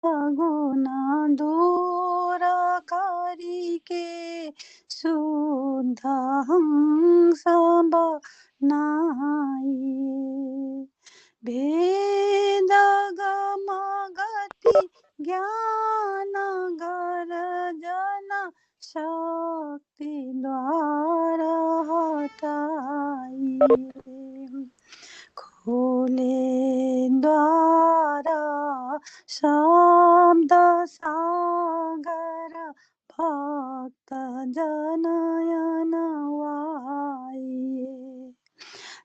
गुण दूर करिके शुद्ध हंस बनाइए। भेद गम गति ज्ञान गर्जन शक्ति द्वारा हटाइए। खोले द्वार शब्द सागर भक्त जनयन वाइए।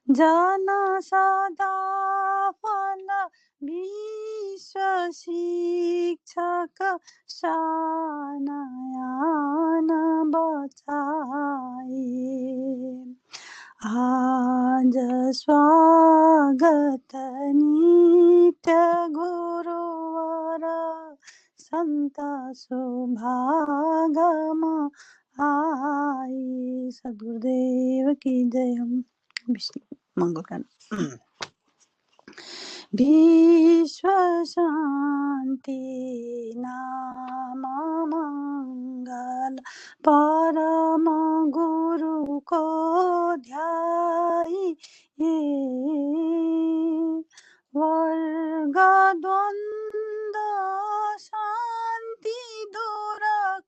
जन सदा फल विश्व शिक्षक सानयन बचाइए। आज स्वागत नित्य गुरुवर संत सुभागम आई। सद्गुरुदेव की जय। हम विष्णु मंगल गाना। विश्व शांति नाम मंगल परम गुरु को ध्याइए। वर्ग द्वंद्व शांति दूर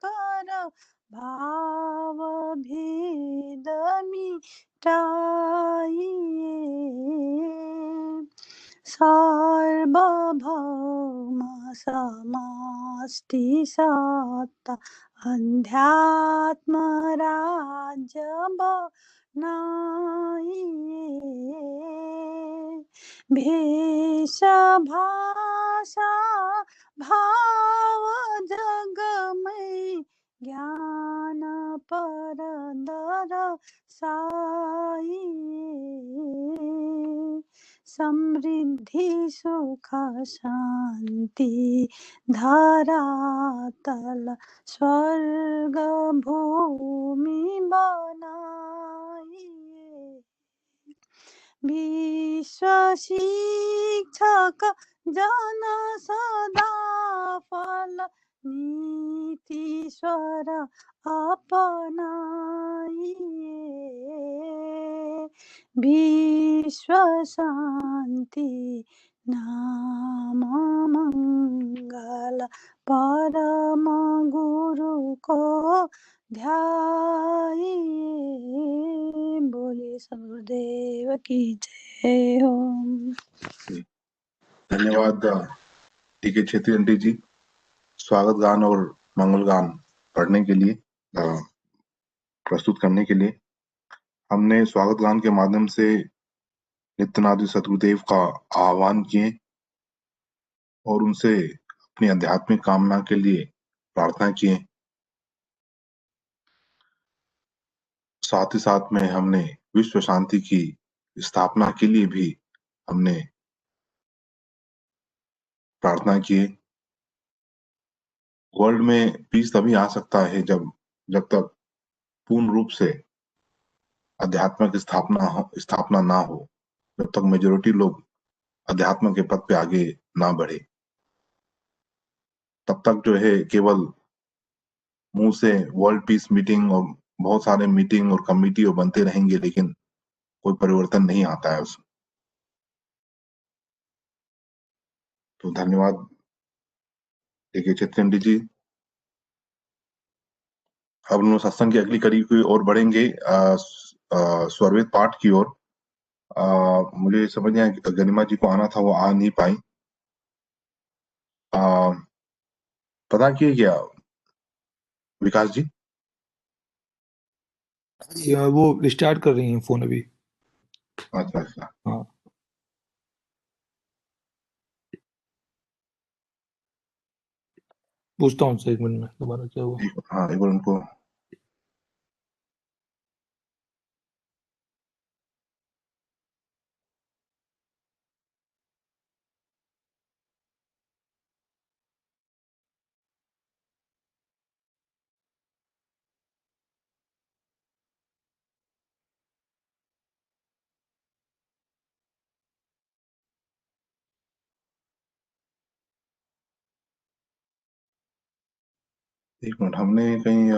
कर भाव भेद मिटाइए। सार्वभौम समष्टि सत्ता अध्यात्म राज्य बनाइए। भेष भाषा भाव जग में ज्ञान पर दरसाइए। समृद्धि सुख शांति धरातल स्वर्ग भूमि बनाइए। विश्व शिक्षक जन सदा फल नीतीश्वर अपनाइए। विश्व शांति नाम मंगल परम गुरु को ध्याइए। बोले सद्गुरुदेव की जय हो। धन्यवाद टीके क्षेत्री आंटी जी, स्वागत गान और मंगल गान पढ़ने के लिए, प्रस्तुत करने के लिए। हमने स्वागत गान के माध्यम से नित्यनाथ सतगुरुदेव का आह्वान किए और उनसे अपनी आध्यात्मिक कामना के लिए प्रार्थना किए। साथ ही साथ में हमने विश्व शांति की स्थापना के लिए भी हमने प्रार्थना किए। वर्ल्ड में पीस तभी आ सकता है जब तक पूर्ण रूप से आध्यात्मिक स्थापना ना हो, जब तक मेजोरिटी लोग अध्यात्म के पद पे आगे ना बढ़े, तब तक जो है केवल मुंह से वर्ल्ड पीस मीटिंग और बहुत सारे मीटिंग और कमिटी और बनते रहेंगे, लेकिन कोई परिवर्तन नहीं आता है उसमें। तो धन्यवाद देखिए चित्रंडी जी। अब हम सत्संग की अगली कड़ी की ओर बढ़ेंगे, स्वरवेद पाठ की ओर। मुझे समझ नहीं आया, गरिमा जी को आना था, वो आ नहीं पाई। पता किए क्या विकास जी? वो रिस्टार्ट कर रही हैं फोन अभी। अच्छा अच्छा, हाँ पूछता हूँ उनसे 1 मिनट में दोबारा क्या हुआ। हाँ एक बार उनको एक मिनट, हमने कहीं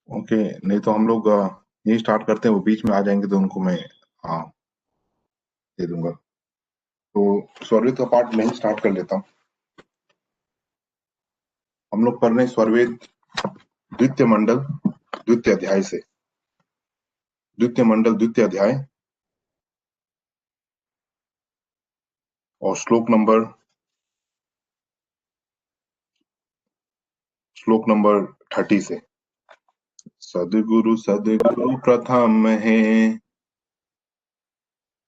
ओके, नहीं तो हम लोग यही स्टार्ट करते हैं, वो बीच में आ जाएंगे तो उनको मैं हाँ दे दूंगा। तो स्वरवेद का पार्ट मैं ही स्टार्ट कर लेता हूँ। हम लोग पढ़ रहे हैं स्वरवेद द्वितीय मंडल द्वितीय अध्याय से, द्वितीय मंडल द्वितीय अध्याय और श्लोक नंबर 30 से। सदगुरु सदगुरु प्रथम है,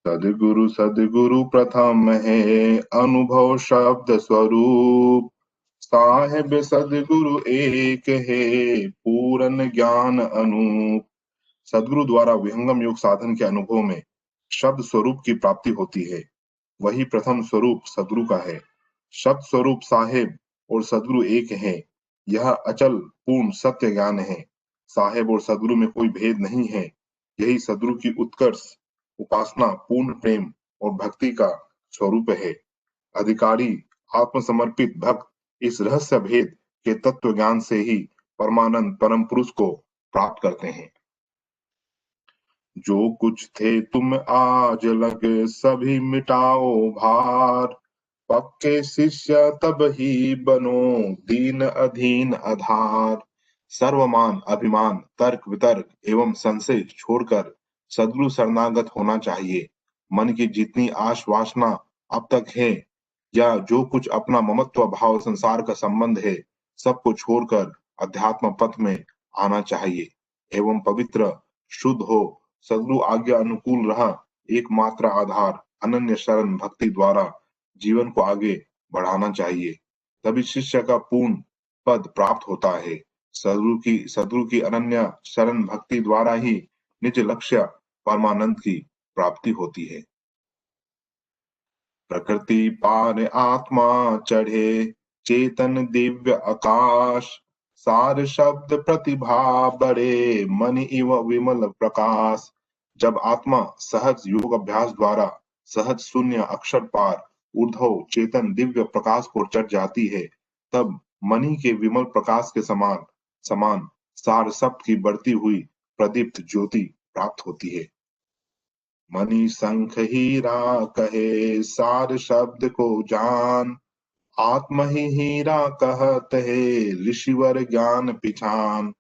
सदगुरु सदगुरु प्रथम है, अनुभव शब्द स्वरूप। साहेब सदगुरु एक है, पूर्ण ज्ञान अनूप। सदगुरु द्वारा विहंगम योग साधन के अनुभव में शब्द स्वरूप की प्राप्ति होती है। वही प्रथम स्वरूप सदगुरु का है। शब्द स्वरूप साहेब और सदगुरु एक है। यह अचल पूर्ण सत्य ज्ञान है। साहेब और सदगुरु में कोई भेद नहीं है। यही सदगुरु की उत्कर्ष उपासना पूर्ण प्रेम और भक्ति का स्वरूप है। अधिकारी आत्मसमर्पित भक्त इस रहस्य भेद के तत्व ज्ञान से ही परमानंद परम पुरुष को प्राप्त करते हैं। जो कुछ थे तुम आज लग, सभी मिटाओ भार। पक्के शिष्य तब ही बनो, दीन अधीन आधार। सर्वमान अभिमान तर्क वितर्क एवं संशय छोड़कर सद्गुरु शरणागत होना चाहिए। मन की जितनी आश वासना अब तक है या जो कुछ अपना ममत्व भाव संसार का संबंध है, सबको छोड़कर अध्यात्म पथ में आना चाहिए एवं पवित्र शुद्ध हो सद्गुरु आज्ञा अनुकूल रहा एकमात्र आधार अनन्य शरण भक्ति द्वारा जीवन को आगे बढ़ाना चाहिए। तभी शिष्य का पूर्ण पद प्राप्त होता है। सद्गुरु की अनन्य शरण भक्ति द्वारा ही निज लक्ष्य परमानंद की प्राप्ति होती है। प्रकृति पार आत्मा चढ़े, चेतन दिव्य आकाश। सार शब्द प्रतिभा बढ़े, मन इव विमल प्रकाश। जब आत्मा सहज योग अभ्यास द्वारा सहज शून्य अक्षर पार ऊर्ध्व चेतन दिव्य प्रकाश को चढ़ जाती है, तब मणि के विमल प्रकाश के समान समान सार शब्द की बढ़ती हुई प्रदीप्त ज्योति प्राप्त होती है। मणि शंख हीरा कहे, सार शब्द को जान। आत्म ही हीरा कहत है, ऋषिवर ज्ञान पिछान।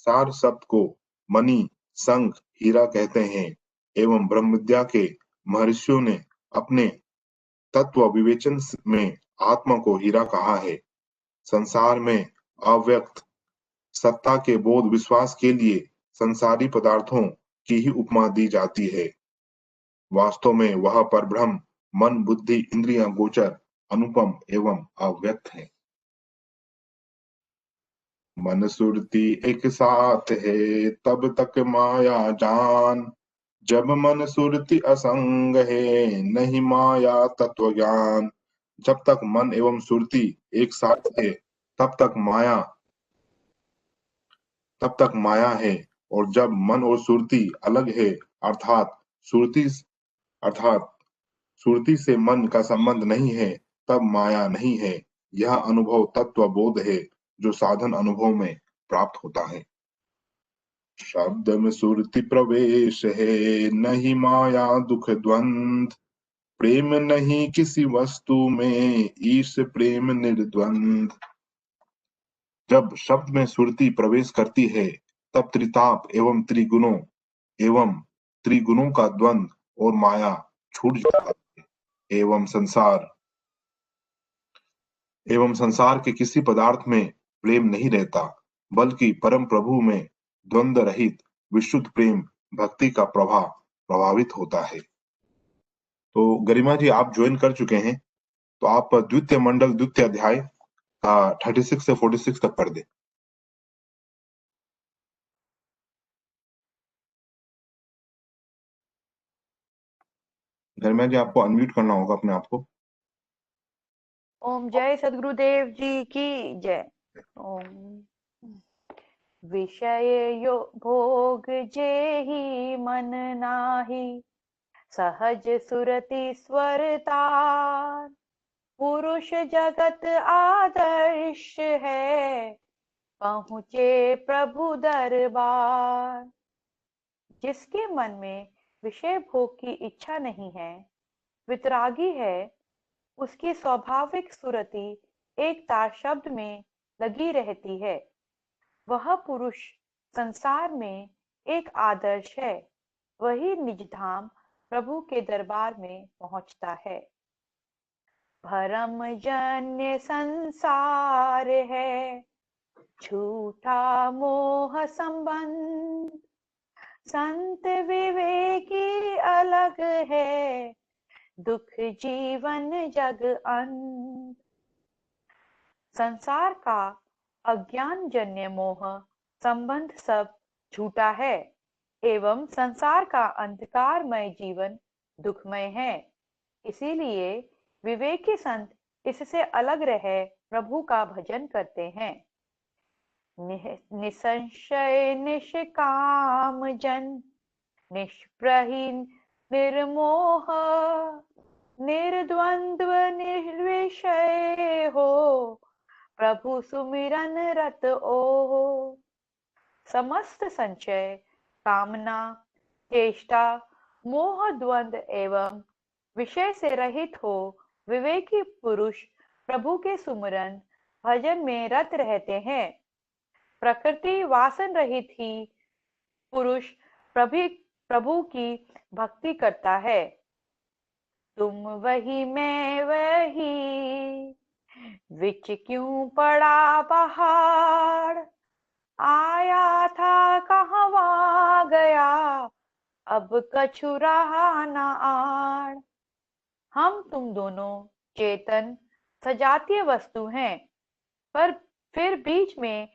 सार शब्द को मणि शंख हीरा कहते हैं एवं ब्रह्म विद्या के महर्षियों ने अपने तत्व विवेचन में आत्मा को हीरा कहा है। संसार में अव्यक्त सत्ता के बोध विश्वास के लिए संसारी पदार्थों की ही उपमा दी जाती है। वास्तव में वह परब्रह्म मन बुद्धि इंद्रियां गोचर अनुपम एवं अव्यक्त है। मन सुरती एक साथ है, तब तक माया जान। जब मन सुरती असंग है, नहीं माया तत्व ज्ञान। जब तक मन एवं सुरती एक साथ है, तब तक माया है, और जब मन और सुरती अलग है अर्थात सुरती अर्थात सुरती से मन का संबंध नहीं है, तब माया नहीं है। यह अनुभव तत्व बोध है जो साधन अनुभव में प्राप्त होता है। शब्द में सुरती प्रवेश है, नहीं माया दुख द्वंद। प्रेम नहीं किसी वस्तु में, ईश प्रेम निर्द्वंद। जब शब्द में सुरती प्रवेश करती है, तब त्रिताप एवं त्रिगुणों का द्वंद और माया छूट जाता है एवं संसार के किसी पदार्थ में प्रेम नहीं रहता, बल्कि परम प्रभु में द्वंद्व रहित विशुद्ध प्रेम भक्ति का प्रभाव प्रभावित होता है। तो गरिमा जी आप ज्वाइन कर चुके हैं, तो आप द्वितीय मंडल द्वितीय अध्याय 36 से 46 तक पढ़ दे। धर्मेंद्र जी, आपको अनम्यूट करना होगा अपने आप को। ओम जय सद्गुरुदेव जी की जय। ओम विषय यो भोग जेहि मन नाही, सहज सुरति स्वरतार। पुरुष जगत आदर्श है, पहुँचे प्रभु दरबार। जिसके मन में विषय भोग की इच्छा नहीं है, वितरागी है, उसकी स्वाभाविक सुरति एक तार शब्द में लगी रहती है। वह पुरुष संसार में एक आदर्श है, वही निज धाम प्रभु के दरबार में पहुंचता है। भरम जन्य संसार है, झूठा मोह संबंध। संत विवेकी अलग है, दुख जीवन जग अंत। संसार का अज्ञान जन्य मोह संबंध सब झूठा है, एवं संसार का अंधकारमय जीवन दुखमय है। इसीलिए विवेकी संत इससे अलग रह प्रभु का भजन करते हैं। निसंशय निष्काम जन, निष्प्रही निर्मोह। निर्द्वंद्व निर्विषय हो, प्रभु सुमिरन रत ओहो। समस्त संचय, कामना, चेष्टा, मोह, द्वंद्व एवं विषय से रहित हो विवेकी पुरुष प्रभु के सुमिरन भजन में रत रहते हैं। प्रकृति वासन रहित ही पुरुष प्रभु की भक्ति करता है। तुम वही मैं वही, विच क्यों पड़ा पहाड़। आया था कहवा गया, अब कछु रहा न आड़। हम तुम दोनों चेतन सजातीय वस्तु हैं, पर फिर बीच में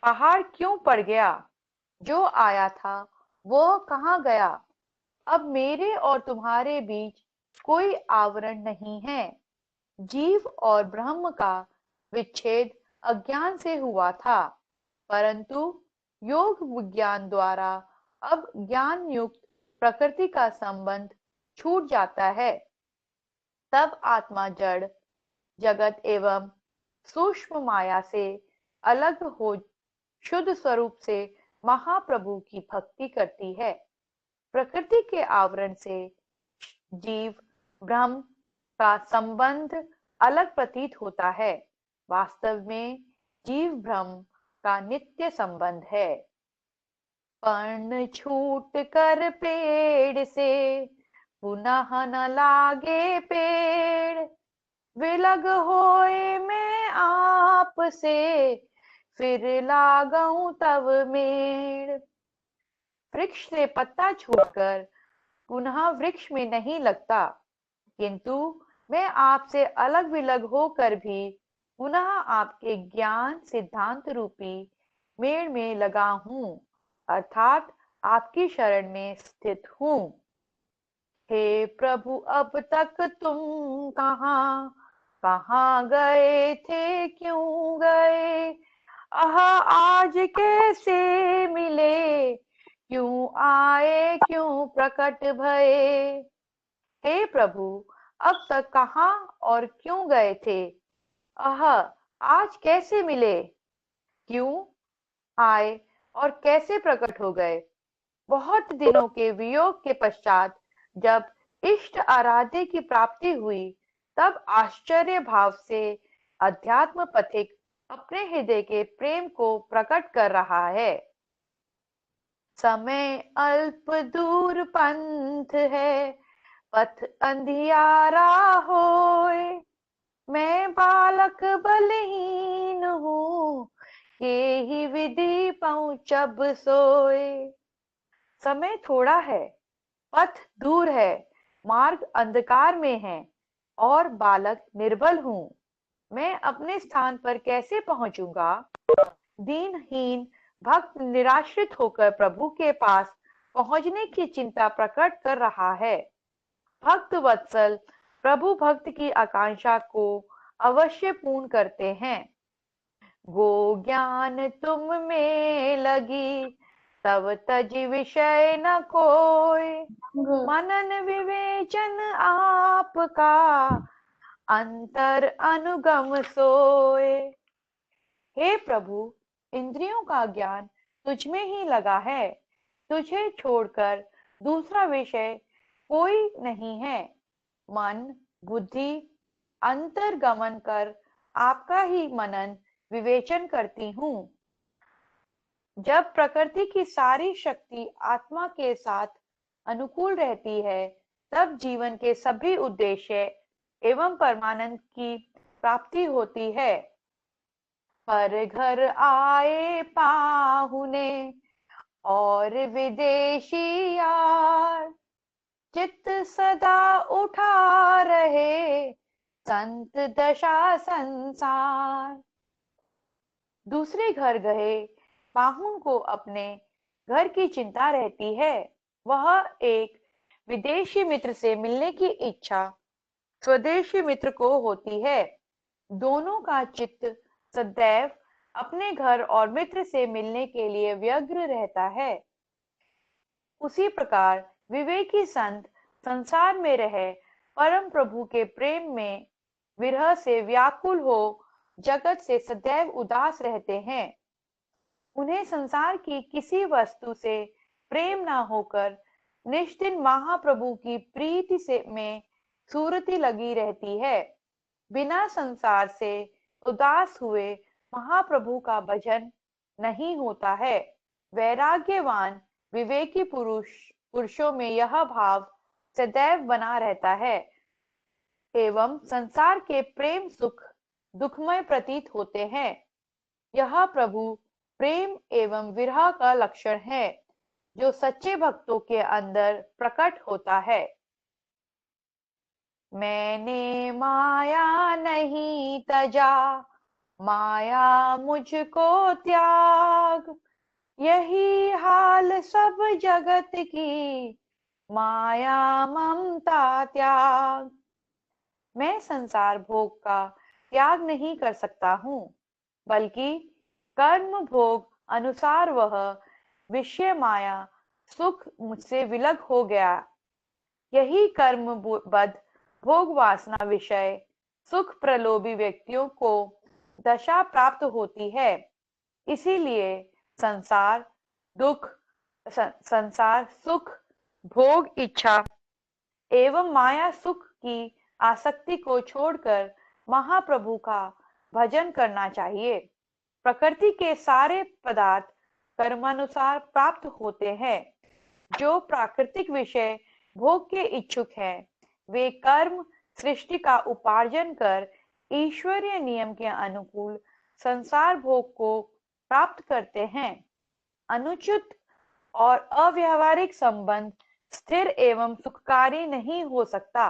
पहाड़ क्यों पड़ गया। जो आया था वो कहाँ गया। अब मेरे और तुम्हारे बीच कोई आवरण नहीं है। जीव और ब्रह्म का विच्छेद अज्ञान से हुआ था, परंतु योग विज्ञान द्वारा अब ज्ञान युक्त प्रकृति का संबंध छूट जाता है। तब आत्मा जड़ जगत एवं सूक्ष्म माया से अलग हो शुद्ध स्वरूप से महाप्रभु की भक्ति करती है। प्रकृति के आवरण से जीव ब्रह्म का संबंध अलग प्रतीत होता है, वास्तव में जीव ब्रह्म का नित्य संबंध है। पर्ण छूट कर पेड़ से, पुनः न लागे पेड़। विलग होए मैं आप से, फिर लागूं तब मेड़। वृक्ष से पत्ता छूटकर पुनः वृक्ष में नहीं लगता, किंतु मैं आपसे अलग विलग होकर भी पुनः आपके ज्ञान सिद्धांत रूपी मेड़ में लगा हूँ, अर्थात आपकी शरण में स्थित हूँ। हे प्रभु, अब तक तुम कहाँ कहाँ गए थे, क्यों गए। आज कैसे मिले, क्यों आए, क्यों प्रकट भये। हे प्रभु, अब तक कहाँ और क्यों गए थे। आज कैसे मिले, क्यों आए और कैसे प्रकट हो गए। बहुत दिनों के वियोग के पश्चात जब इष्ट आराध्य की प्राप्ति हुई, तब आश्चर्य भाव से अध्यात्म पथिक अपने हृदय के प्रेम को प्रकट कर रहा है। समय अल्प दूर पंथ है, पथ अंधियारा होए। मैं बालक बलहीन हूँ, के ही विधि पहुँचब सोए। समय थोड़ा है, पथ दूर है, मार्ग अंधकार में है, और बालक निर्बल हूँ। मैं अपने स्थान पर कैसे पहुंचूंगा? दीनहीन भक्त निराश्रित होकर प्रभु के पास पहुंचने की चिंता प्रकट कर रहा है। भक्त वत्सल प्रभु भक्त की आकांक्षा को अवश्य पूर्ण करते हैं। गो ज्ञान तुम में लगी, तब तज विषय न कोय, मनन विवेचन आपका, अंतर अनुगम सोए। हे प्रभु, इंद्रियों का ज्ञान तुझ में ही लगा है। तुझे छोड़कर दूसरा विषय कोई नहीं है। मन बुद्धि अंतर्गमन कर आपका ही मनन विवेचन करती हूँ। जब प्रकृति की सारी शक्ति आत्मा के साथ अनुकूल रहती है, तब जीवन के सभी उद्देश्य एवं परमानंद की प्राप्ति होती है। पर घर आए पाहुने और विदेशी यार, चित्त सदा उठा रहे संत दशा संसार। दूसरे घर गए पाहुन को अपने घर की चिंता रहती है। वह एक विदेशी मित्र से मिलने की इच्छा स्वदेशी मित्र को होती है। दोनों का चित्त सदैव अपने घर और मित्र से मिलने के लिए व्यग्र रहता है। उसी प्रकार विवेकी संत संसार में रहे परम प्रभु के प्रेम में विरह से व्याकुल हो जगत से सदैव उदास रहते हैं। उन्हें संसार की किसी वस्तु से प्रेम न होकर निष्दिन महाप्रभु की प्रीति से में सूरती लगी रहती है। बिना संसार से उदास हुए महाप्रभु का भजन नहीं होता है। वैराग्यवान विवेकी पुरुषों में यह भाव सदैव बना रहता है एवं संसार के प्रेम सुख दुखमय प्रतीत होते हैं। यह प्रभु प्रेम एवं विरह का लक्षण है जो सच्चे भक्तों के अंदर प्रकट होता है। मैंने माया नहीं तजा, माया मुझको त्याग, यही हाल सब जगत की, माया ममता त्याग। मैं संसार भोग का त्याग नहीं कर सकता हूँ, बल्कि कर्म भोग अनुसार वह विषय माया सुख मुझसे विलग हो गया। यही कर्म बद्ध भोग वासना विषय सुख प्रलोभी व्यक्तियों को दशा प्राप्त होती है। इसीलिए संसार सुख भोग इच्छा एवं माया सुख की आसक्ति को छोड़कर महाप्रभु का भजन करना चाहिए। प्रकृति के सारे पदार्थ कर्मानुसार प्राप्त होते हैं। जो प्राकृतिक विषय भोग के इच्छुक हैं, वे कर्म सृष्टि का उपार्जन कर ईश्वरीय नियम के अनुकूल संसार भोग को प्राप्त करते हैं। अनुचित और अव्यावहारिक संबंध स्थिर एवं सुखकारी नहीं हो सकता।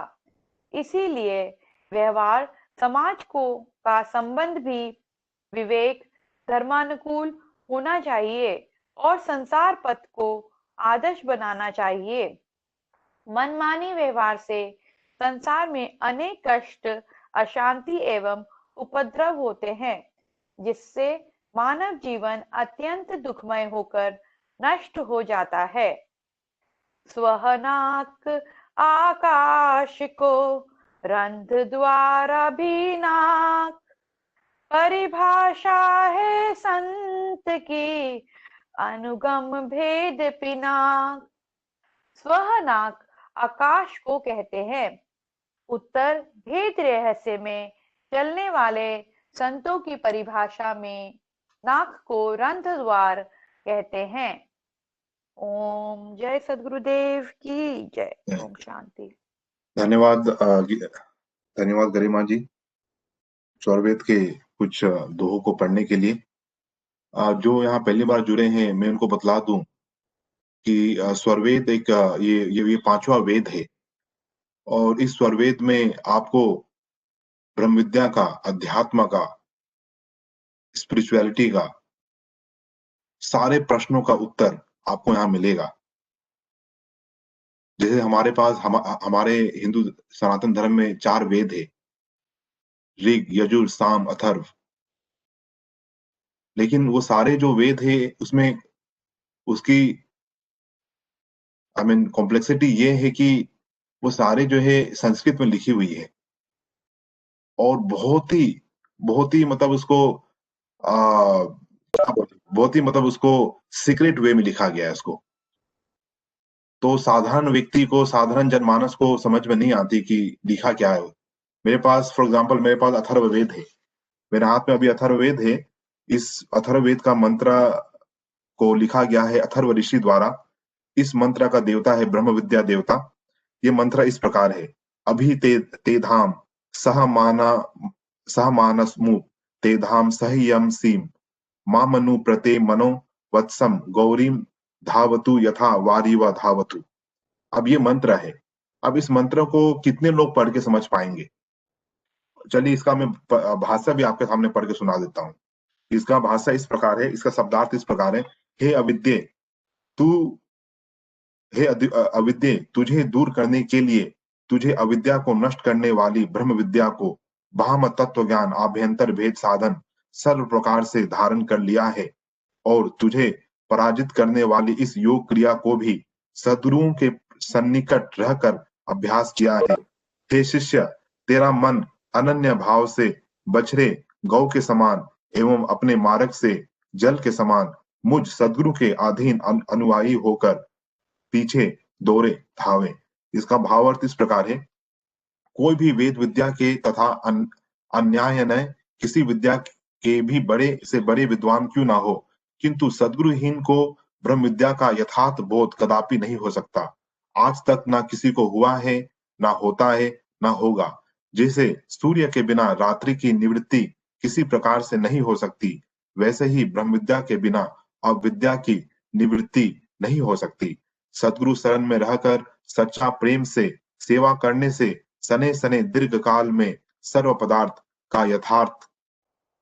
इसीलिए व्यवहार समाज का संबंध भी विवेक धर्मानुकूल होना चाहिए और संसार पथ को आदर्श बनाना चाहिए। मनमानी व्यवहार से संसार में अनेक कष्ट अशांति एवं उपद्रव होते हैं, जिससे मानव जीवन अत्यंत दुखमय होकर नष्ट हो जाता है। स्वहनाक आकाश को रंध्र द्वारा भी नाक, परिभाषा है संत की अनुगम भेद पिनाक। स्वहनाक आकाश को कहते हैं। उत्तर भेद रहस्य में चलने वाले संतों की परिभाषा में नाक को रंध्र द्वार कहते हैं। ओम जय सद्गुरुदेव की जय। ओम शांति। धन्यवाद धन्यवाद गरिमा जी स्वरवेद के कुछ दोहों को पढ़ने के लिए। जो यहाँ पहली बार जुड़े हैं, मैं उनको बतला दूं कि स्वरवेद एक ये पांचवा वेद है और इस स्वरवेद में आपको ब्रह्म विद्या का, अध्यात्म का, स्पिरिचुअलिटी का सारे प्रश्नों का उत्तर आपको यहाँ मिलेगा। जैसे हमारे पास हमारे हिंदू सनातन धर्म में 4 वेद है, ऋग, यजुर, साम, अथर्व। लेकिन वो सारे जो वेद है उसमें उसकी कॉम्प्लेक्सिटी ये है कि वो सारे जो है संस्कृत में लिखी हुई है और बहुत ही मतलब उसको बहुत ही मतलब उसको सीक्रेट वे में लिखा गया है उसको। तो साधारण व्यक्ति को, साधारण जनमानस को समझ में नहीं आती कि लिखा क्या है। मेरे पास फॉर एग्जांपल मेरे पास अथर्ववेद है, मेरे हाथ में अभी अथर्ववेद है। इस अथर्ववेद का मंत्र को लिखा गया है अथर्व ऋषि द्वारा। इस मंत्र का देवता है ब्रह्म विद्या देवता। ये मंत्र इस प्रकार है, अभी ते धाम सह मानसमु ते धाम सह्यम सीम मामनु प्रते मनो वत्सम गौरीम धावतु यथा वारिव धावतु। अब ये मंत्र है। अब इस मंत्र को कितने लोग पढ़ के समझ पाएंगे? चलिए इसका मैं भाषा भी आपके सामने पढ़ के सुना देता हूँ। इसका भाषा इस प्रकार है, इसका शब्दार्थ इस प्रकार है, हे अविद्ये तू हे अविद्ये, तुझे दूर करने के लिए, तुझे अविद्या को नष्ट करने वाली ब्रह्म विद्या को बाह्य तत्व ज्ञान आभ्यंतर भेद साधन सर्व प्रकार से धारण कर लिया है और तुझे पराजित करने वाली इस योग क्रिया को भी सद्गुरुओं के सन्निकट रहकर अभ्यास किया है। हे शिष्य, तेरा मन अनन्य भाव से बछड़े गौ के समान एवं अपने मार्ग से जल के समान मुझ सद्गुरु के अधीन अनुयायी होकर पीछे दौड़े धावे। इसका भावार्थ इस प्रकार है, कोई भी वेद विद्या के तथा अन्याय न किसी विद्या के भी बड़े से बड़े विद्वान क्यों ना हो, किंतु सद्गुरुहीन को ब्रह्म विद्या का यथार्थ बोध कदापि नहीं हो सकता। आज तक ना किसी को हुआ है, ना होता है, ना होगा। जैसे सूर्य के बिना रात्रि की निवृत्ति किसी प्रकार से नहीं हो सकती, वैसे ही ब्रह्म विद्या के बिना अविद्या की निवृत्ति नहीं हो सकती। सद्गुरु शरण में रहकर सच्चा प्रेम से सेवा करने से सने सने दीर्घ काल में सर्व पदार्थ का यथार्थ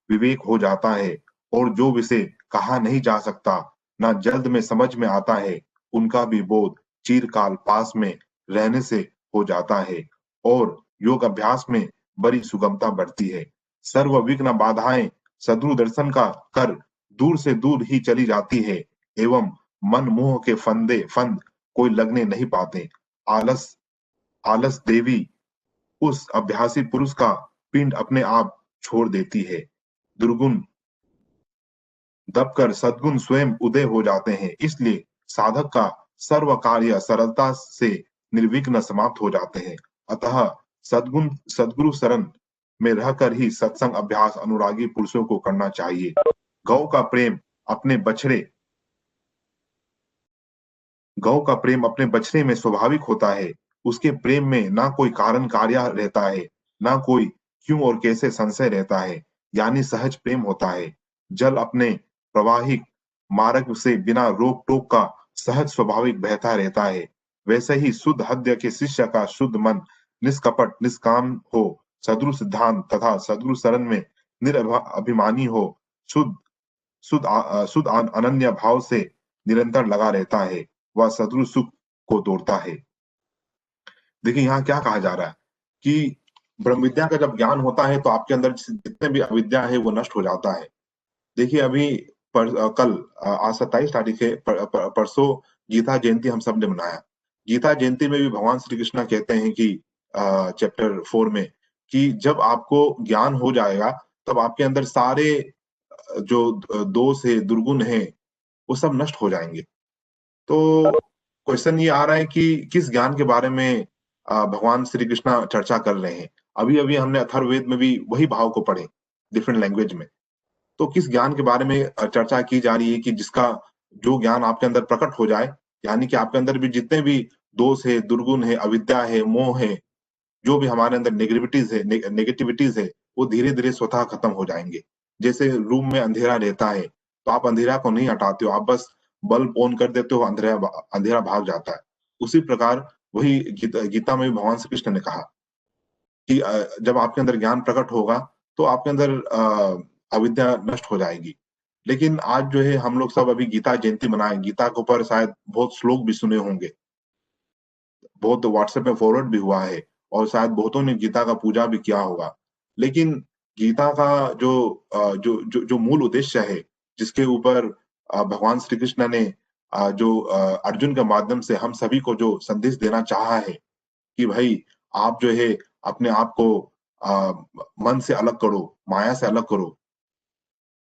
विवेक हो जाता है और जो विषय कहा नहीं जा सकता, ना जल्द में समझ में आता है, उनका भी बोध चिरकाल पास में रहने से हो जाता है और योग अभ्यास में बड़ी सुगमता बढ़ती है। सर्व विघ्न बाधाएं सद्गुरु दर्शन का कर दूर से दूर ही चली जाती है एवं मन मोह के फंद कोई लगने नहीं पाते। आलस देवी उस अभ्यासी पुरुष का पिंड अपने आप छोड़ देती है। दुर्गुण दबकर सद्गुण स्वयं उदय हो जाते हैं। इसलिए साधक का सर्व कार्य सरलता से निर्विघ्न समाप्त हो जाते हैं। अतः सद्गुरु शरण में रहकर ही सत्संग अभ्यास अनुरागी पुरुषों को करना चाहिए। गौ का प्रेम अपने बछड़े में स्वाभाविक होता है। उसके प्रेम में ना कोई कारण कार्य रहता है, ना कोई क्यों और कैसे संशय रहता है, यानी सहज प्रेम होता है। जल अपने प्रवाहिक मार्ग से बिना रोक टोक का सहज स्वाभाविक बहता रहता है। वैसे ही शुद्ध हृदय के शिष्य का शुद्ध मन निष्कपट निष्काम हो, सद्गुरु सिद्धांत तथा सद्गुरु शरण में निरभिमानी हो, शुद्ध अनन्य भाव से निरंतर लगा रहता है, वह सद्गुरु सुख को तोड़ता है। देखिए यहाँ क्या कहा जा रहा है कि ब्रह्म विद्या का जब ज्ञान होता है तो आपके अंदर जितने भी अविद्या है वो नष्ट हो जाता है। देखिए अभी कल आज 27 तारीख है, परसों गीता जयंती हम सब ने मनाया। गीता जयंती में भी भगवान श्री कृष्ण कहते हैं कि चैप्टर 4 में कि जब आपको ज्ञान हो जाएगा तब आपके अंदर सारे जो दोष है, दुर्गुण है, वो सब नष्ट हो जाएंगे। तो क्वेश्चन ये आ रहा है कि किस ज्ञान के बारे में भगवान श्री कृष्ण चर्चा कर रहे हैं। अभी अभी हमने अथर्ववेद में भी वही भाव को पढ़े डिफरेंट लैंग्वेज में। तो किस ज्ञान के बारे में चर्चा की जा रही है कि जिसका जो ज्ञान आपके अंदर प्रकट हो जाए, यानी कि आपके अंदर भी जितने भी दोष है, दुर्गुण है, अविद्या है, मोह है, जो भी हमारे अंदर नेगेटिविटीज है, वो धीरे धीरे स्वतः खत्म हो जाएंगे। जैसे रूम में अंधेरा रहता है तो आप अंधेरा को नहीं हटाते हो, आप बस बल्ब ऑन कर देते हो, अंधेरा भाग जाता है। उसी प्रकार वही गीता में भगवान श्री कृष्ण ने कहा कि जब आपके अंदर ज्ञान प्रकट होगा तो आपके अंदर अविद्या नष्ट हो जाएगी। लेकिन आज जो है हम लोग सब अभी गीता जयंती मनाएं, गीता के ऊपर शायद बहुत श्लोक भी सुने होंगे, बहुत व्हाट्सएप में फॉरवर्ड भी हुआ है और शायद बहुतों ने गीता का पूजा भी किया होगा। लेकिन गीता का जो मूल उद्देश्य है, जिसके ऊपर भगवान श्री कृष्ण ने अर्जुन के माध्यम से हम सभी को जो संदेश देना चाहा है कि भाई आप जो है अपने आप को मन से अलग करो, माया से अलग करो,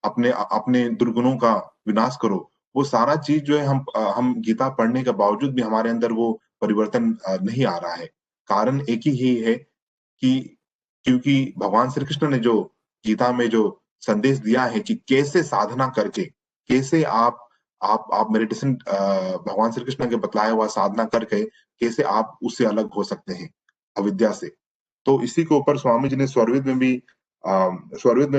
अपने अपने दुर्गुणों का विनाश करो। वो सारा चीज जो है हम गीता पढ़ने के बावजूद भी हमारे अंदर वो परिवर्तन नहीं आ रहा है। कारण एक ही है कि क्योंकि भगवान श्री कृष्ण ने जो गीता में जो संदेश दिया है कि कैसे साधना करके, कैसे आप मेडिटेशन, भगवान श्री कृष्ण के बतलाया हुआ साधना करके कैसे आप उससे अलग हो सकते हैं अविद्या से। तो इसी के ऊपर स्वामी जी ने स्वरवेद में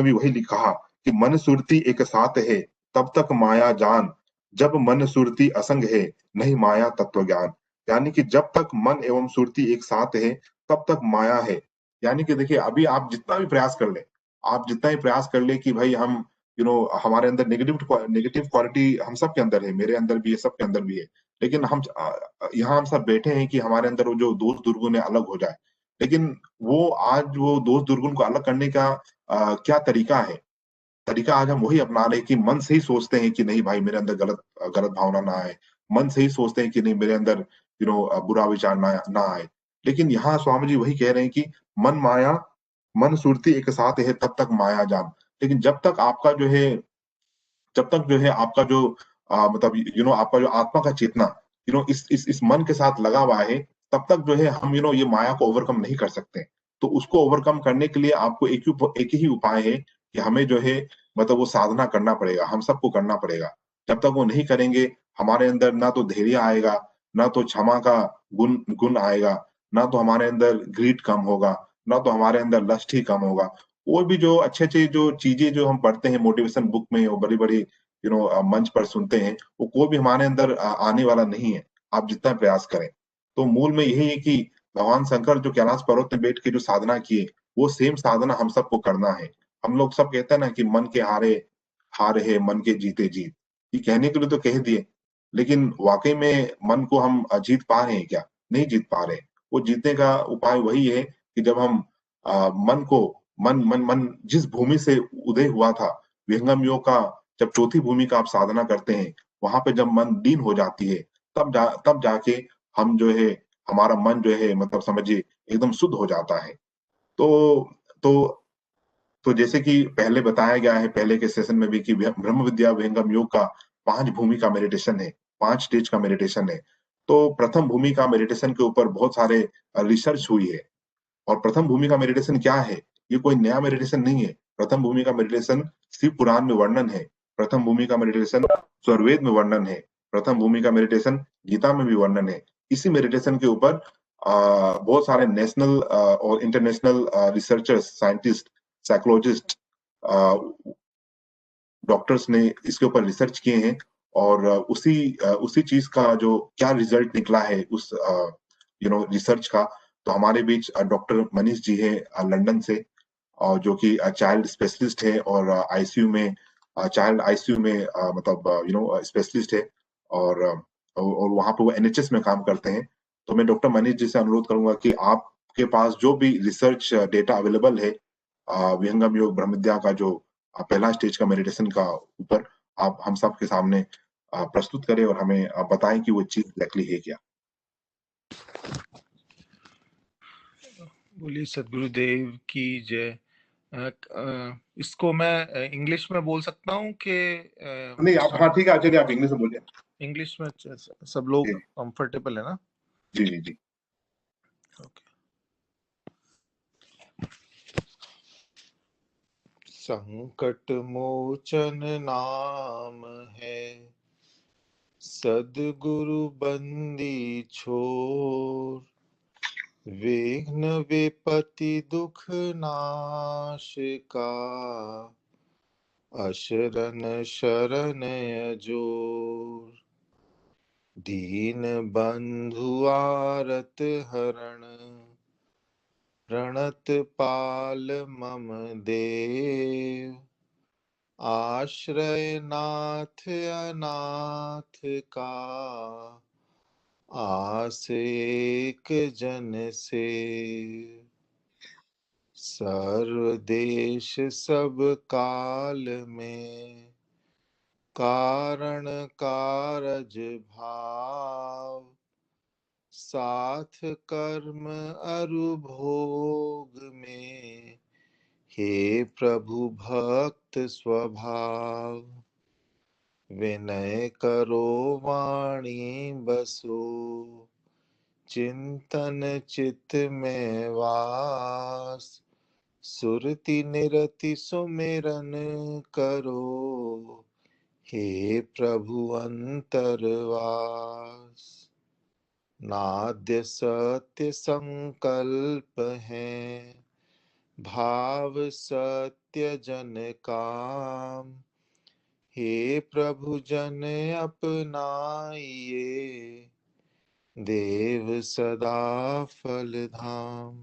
भी वही लिखा कि मन सुरती एक साथ है तब तक माया जान, जब मन सुरती असंग है नहीं माया तत्व ज्ञान। यानी कि जब तक मन एवं सुरती एक साथ है तब तक माया है। यानी कि देखिए अभी आप जितना भी प्रयास कर ले, आप जितना ही प्रयास कर ले कि भाई हम हमारे अंदर नेगेटिव क्वालिटी हम सब के अंदर है, मेरे अंदर भी है, सबके अंदर भी है। लेकिन हम यहाँ हम सब बैठे हैं कि हमारे अंदर वो जो दोष दुर्गुण है अलग हो जाए। लेकिन वो आज वो दोष दुर्गुण को अलग करने का क्या तरीका है? तरीका आज हम वही अपना रहे हैं कि मन से ही सोचते हैं कि नहीं भाई मेरे अंदर गलत गलत भावना ना आए। मन से ही सोचते हैं कि नहीं मेरे अंदर बुरा विचार ना आए। लेकिन यहाँ स्वामी जी वही कह रहे हैं कि मन माया मन सुरती एक साथ है तब तक माया जान। लेकिन जब तक जो है आपका जो मतलब आपका जो आत्मा का चेतना इस मन के साथ लगा हुआ है, तब तक जो है हम ये माया को ओवरकम नहीं कर सकते। तो उसको ओवरकम करने के लिए आपको एक ही उपाय है कि हमें जो है मतलब वो साधना करना पड़ेगा, हम सबको करना पड़ेगा। जब तक वो नहीं करेंगे हमारे अंदर ना तो धैर्य आएगा, ना तो क्षमा का गुण गुण आएगा, ना तो हमारे अंदर ग्रीड कम होगा, ना तो हमारे अंदर लस्ट ही कम होगा। और भी जो अच्छे-अच्छे जो चीजें जो हम पढ़ते हैं मोटिवेशन बुक में और बड़ी-बड़ी मंच पर सुनते हैं, वो कोई भी हमारे अंदर आने वाला नहीं है, आप जितना प्रयास करें। तो मूल में यही है कि भगवान शंकर जो कैलाश पर्वत में बैठ के जो साधना किए, वो सेम साधना हम सबको करना है। हम लोग सब कहते हैं ना कि मन के हारे हार है, मन के जीते जीत। ये कहने के लिए तो कह दिए, लेकिन वाकई में मन को हम जीत पा रहे हैं क्या? नहीं जीत पा रहे। वो जीतने का उपाय वही है कि जब हम मन को मन मन मन जिस भूमि से उदय हुआ था, विहंगम योग का जब चौथी भूमि का आप साधना करते हैं, वहां पे जब मन लीन हो जाती है, तब जाके हम जो है हमारा मन जो है मतलब समझिए एकदम शुद्ध हो जाता है। तो तो तो जैसे कि पहले बताया गया है पहले के सेशन में भी कि ब्रह्म विद्या विहंगम योग का 5 भूमि का मेडिटेशन है, 5 स्टेज का मेडिटेशन है। तो प्रथम भूमि का मेडिटेशन के ऊपर बहुत सारे रिसर्च हुई है। और प्रथम भूमि का मेडिटेशन क्या है? ये कोई नया मेडिटेशन नहीं है। प्रथम भूमि का मेडिटेशन शिव पुराण में वर्णन है। प्रथम भूमि का मेडिटेशन स्वरवेद में वर्णन है। प्रथम भूमि का मेडिटेशन गीता में भी वर्णन है। इसी मेडिटेशन के ऊपर बहुत सारे नेशनल और international researchers, scientist, psychologist, doctors ने इसके ऊपर रिसर्च किए हैं। और उसी चीज का जो क्या रिजल्ट निकला है उस रिसर्च का, तो हमारे बीच डॉक्टर मनीष जी है लंदन से, और जो कि चाइल्ड स्पेशलिस्ट है और आईसीयू में चाइल्ड आईसीयू में मतलब स्पेशलिस्ट है। और वहां पे वो एनएचएस में काम करते हैं। तो मैं डॉक्टर मनीष जी से अनुरोध करूंगा कि आपके पास जो भी रिसर्च डेटा अवेलेबल है विहंगम योग ब्रह्म विद्या का जो पहला स्टेज का मेडिटेशन का ऊपर, आप हम सब के सामने प्रस्तुत करें और हमें बताएं कि वो चीज एग्जैक्टली है क्या। बोलिए सदगुरुदेव की जय। इसको मैं इंग्लिश में बोल सकता हूँ कि नहीं आप हाँ ठीक है, चलिए आप इंग्लिश में बोलिए। इंग्लिश में सब लोग कंफर्टेबल है ना? जी जी जी। ओके। संकट मोचन नाम है, सदगुरु बंदी छोर, विघ्न विपत्ति दुख नाश का, अशरण शरण जोर, दीन बंधु आरत हरण, रणत पाल मम देव, आश्रय नाथ अनाथ का, आस एक जन से। सर्व देश सब काल में, कारण कारज भाव, साथ कर्म अरु भोग में, हे प्रभु भक्त स्वभाव। विनय करो वाणी बसो, चिंतन चित में वास, सुरति निरति सुमिरन करो, हे प्रभु अंतरवास। नाद्य सत्य संकल्प है, भाव सत्य जन काम, हे प्रभु जन अपनाइए, देव सदा फल धाम।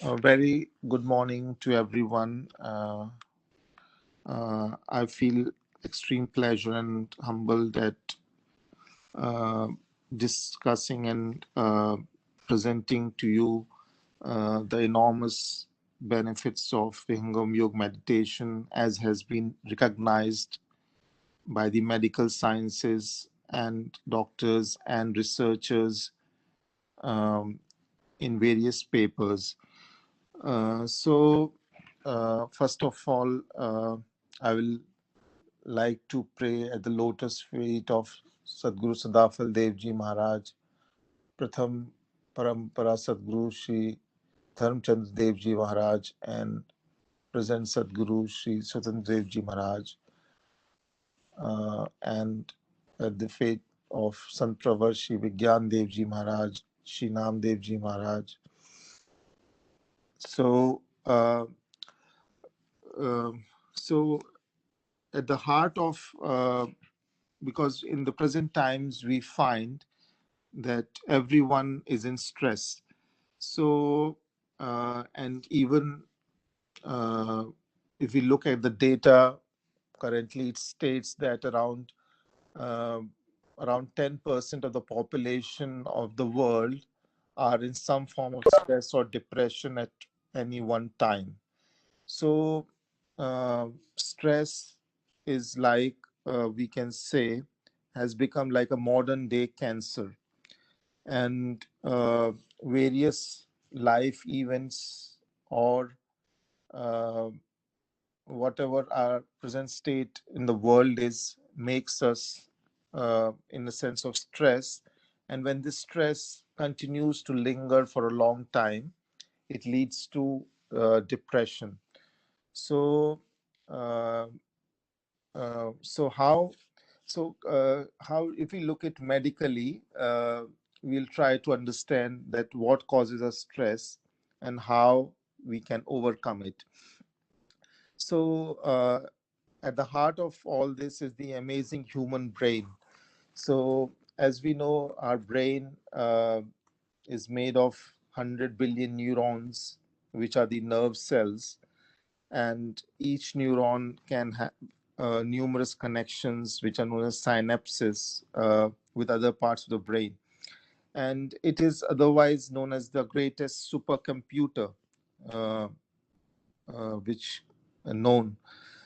A very good morning to everyone. I feel extreme pleasure and humbled at discussing and presenting to you the enormous benefits of Vihangam Yoga meditation, as has been recognized by the medical sciences and doctors and researchers in various papers. First of all, I will like to pray at the lotus feet of Sadguru Sadafal Dev Ji Maharaj, Pratham Parampara Sadguru Shri Dharmchand Dev Ji Maharaj, and present Sadguru Shri Swatan Dev Ji Maharaj, and at the feet of Sant Pravar Shri Vigyan Dev Ji Maharaj, Shri Nam Dev Ji Maharaj. So, so at the heart of, because in the present times we find that everyone is in stress. So, and even if we look at the data, currently it states that around 10% of the population of the world are in some form of stress or depression at any one time. So stress is like, we can say, has become like a modern day cancer, and various life events or whatever our present state in the world is makes us in a sense of stress. And when this stress continues to linger for a long time, it leads to depression. So uh, how if we look at medically, we'll try to understand that what causes us stress and how we can overcome it. So at the heart of all this is the amazing human brain. So as we know, our brain is made of 100 billion neurons, which are the nerve cells, and each neuron can have numerous connections, which are known as synapses, with other parts of the brain. And it is otherwise known as the greatest supercomputer, which known.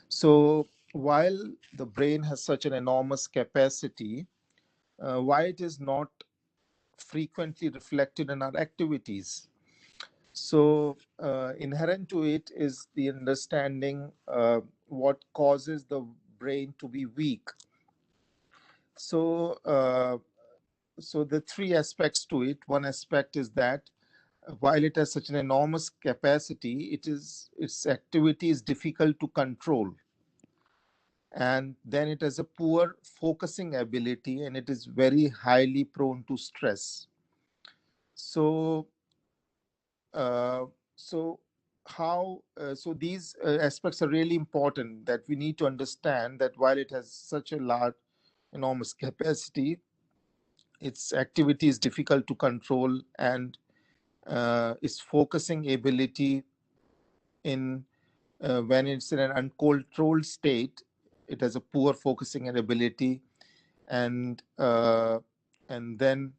So while the brain has such an enormous capacity, why it is not frequently reflected in our activities? So inherent to it is the understanding what causes the brain to be weak. So so the three aspects to it. One aspect is that while it has such an enormous capacity, its activity is difficult to control. And then it has a poor focusing ability, and it is very highly prone to stress. So so these aspects are really important, that we need to understand that while it has such a large enormous capacity, its activity is difficult to control, and its focusing ability in when it's in an uncontrolled state, it has a poor focusing ability, and then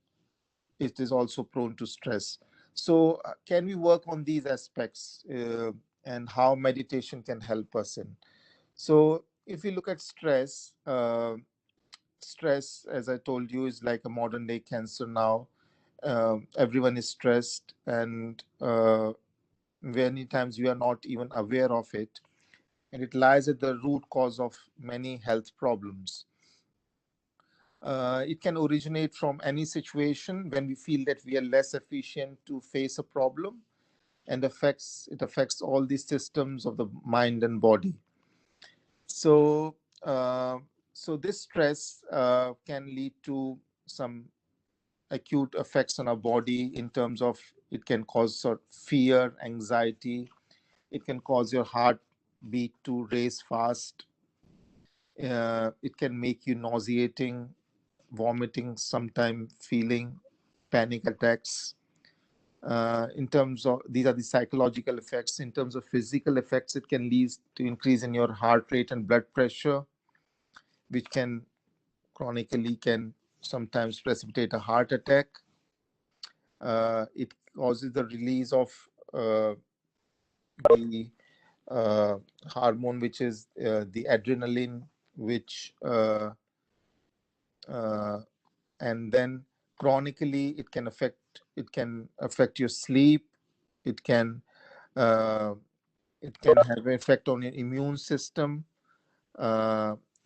it is also prone to stress. So can we work on these aspects, and how meditation can help us in? So if we look at stress, stress, as I told you, is like a modern day cancer now. Everyone is stressed, and many times we are not even aware of it, and it lies at the root cause of many health problems. It can originate from any situation when we feel that we are less efficient to face a problem, and it affects all the systems of the mind and body. So so this stress can lead to some acute effects on our body, in terms of it can cause sort of fear, anxiety. It can cause your heartbeat to race fast. It can make you nauseating, vomiting, sometime feeling panic attacks. In terms of, these are the psychological effects. In terms of physical effects, it can lead to increase in your heart rate and blood pressure, which can chronically can sometimes precipitate a heart attack. It causes the release of the hormone, which is the adrenaline, which and then chronically it can affect your sleep. It can uh, have an effect on your immune system.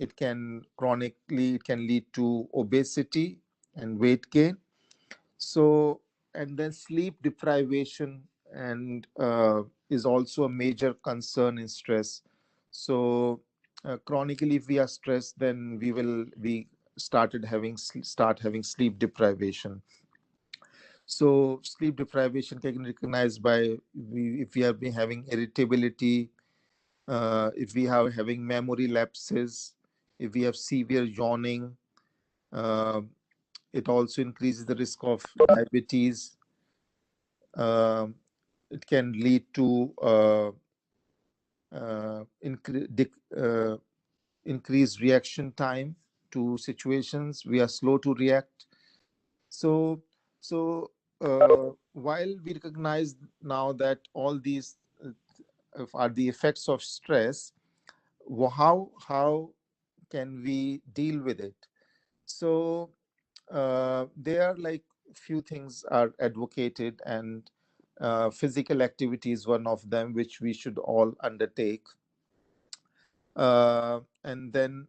It can lead to obesity and weight gain. So, and then sleep deprivation and is also a major concern in stress. So chronically, if we are stressed, then we start having sleep deprivation. So sleep deprivation can be recognized by if we have been having irritability, if we are having memory lapses, if we have severe yawning. uh, it also increases the risk of diabetes. Um, it can lead to increased reaction time to situations. We are slow to react. So, so while we recognize now that all these are the effects of stress, how can we deal with it? So there are like few things are advocated, and physical activity is one of them, which we should all undertake. And then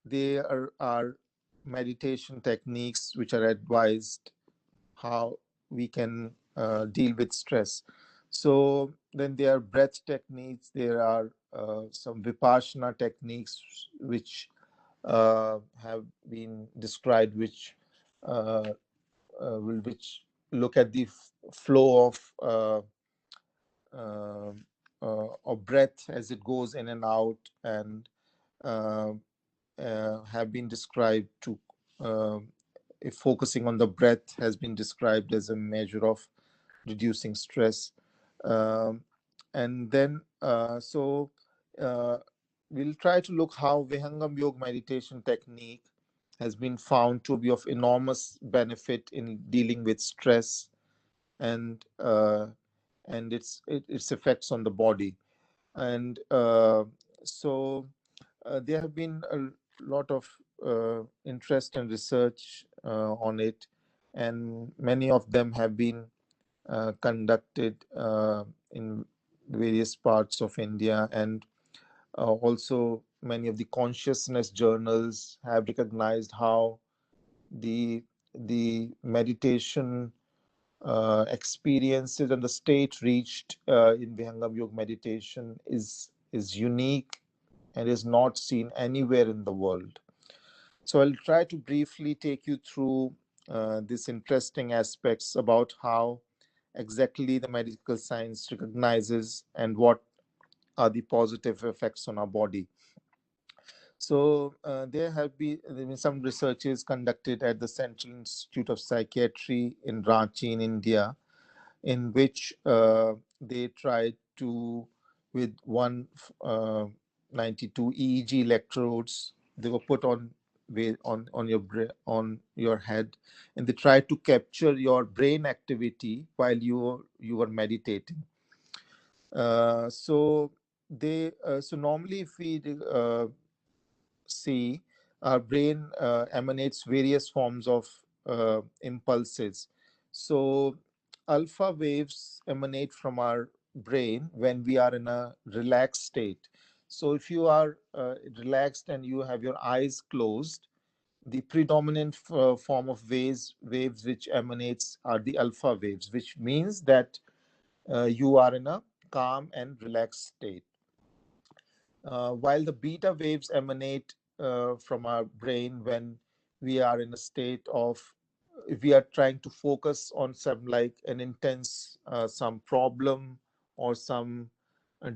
there are meditation techniques which are advised how we can deal with stress. So then there are breath techniques. There are some vipassana techniques which have been described, which look at the flow of breath as it goes in and out, and uh, have been described to if focusing on the breath has been described as a measure of reducing stress. Um, and then we'll try to look how Vihangam Yoga meditation technique has been found to be of enormous benefit in dealing with stress and its effects on the body. And there have been a lot of interest and research on it, and many of them have been conducted in various parts of India, and also many of the consciousness journals have recognized how the meditation experiences and the state reached in Vihangam Yoga meditation is unique and is not seen anywhere in the world. So I'll try to briefly take you through these interesting aspects about how exactly the medical science recognizes and what are the positive effects on our body. So there have been some researches conducted at the Central Institute of Psychiatry in Ranchi in India, in which they tried to, with 192 EEG electrodes, they were put on on your head, and they tried to capture your brain activity while you were meditating. So normally, if we see, our brain emanates various forms of impulses. So alpha waves emanate from our brain when we are in a relaxed state. So if you are relaxed and you have your eyes closed, the predominant form of waves which emanates are the alpha waves, which means that you are in a calm and relaxed state. While the beta waves emanate from our brain when we are in a state of, if we are trying to focus on some, like an intense some problem or some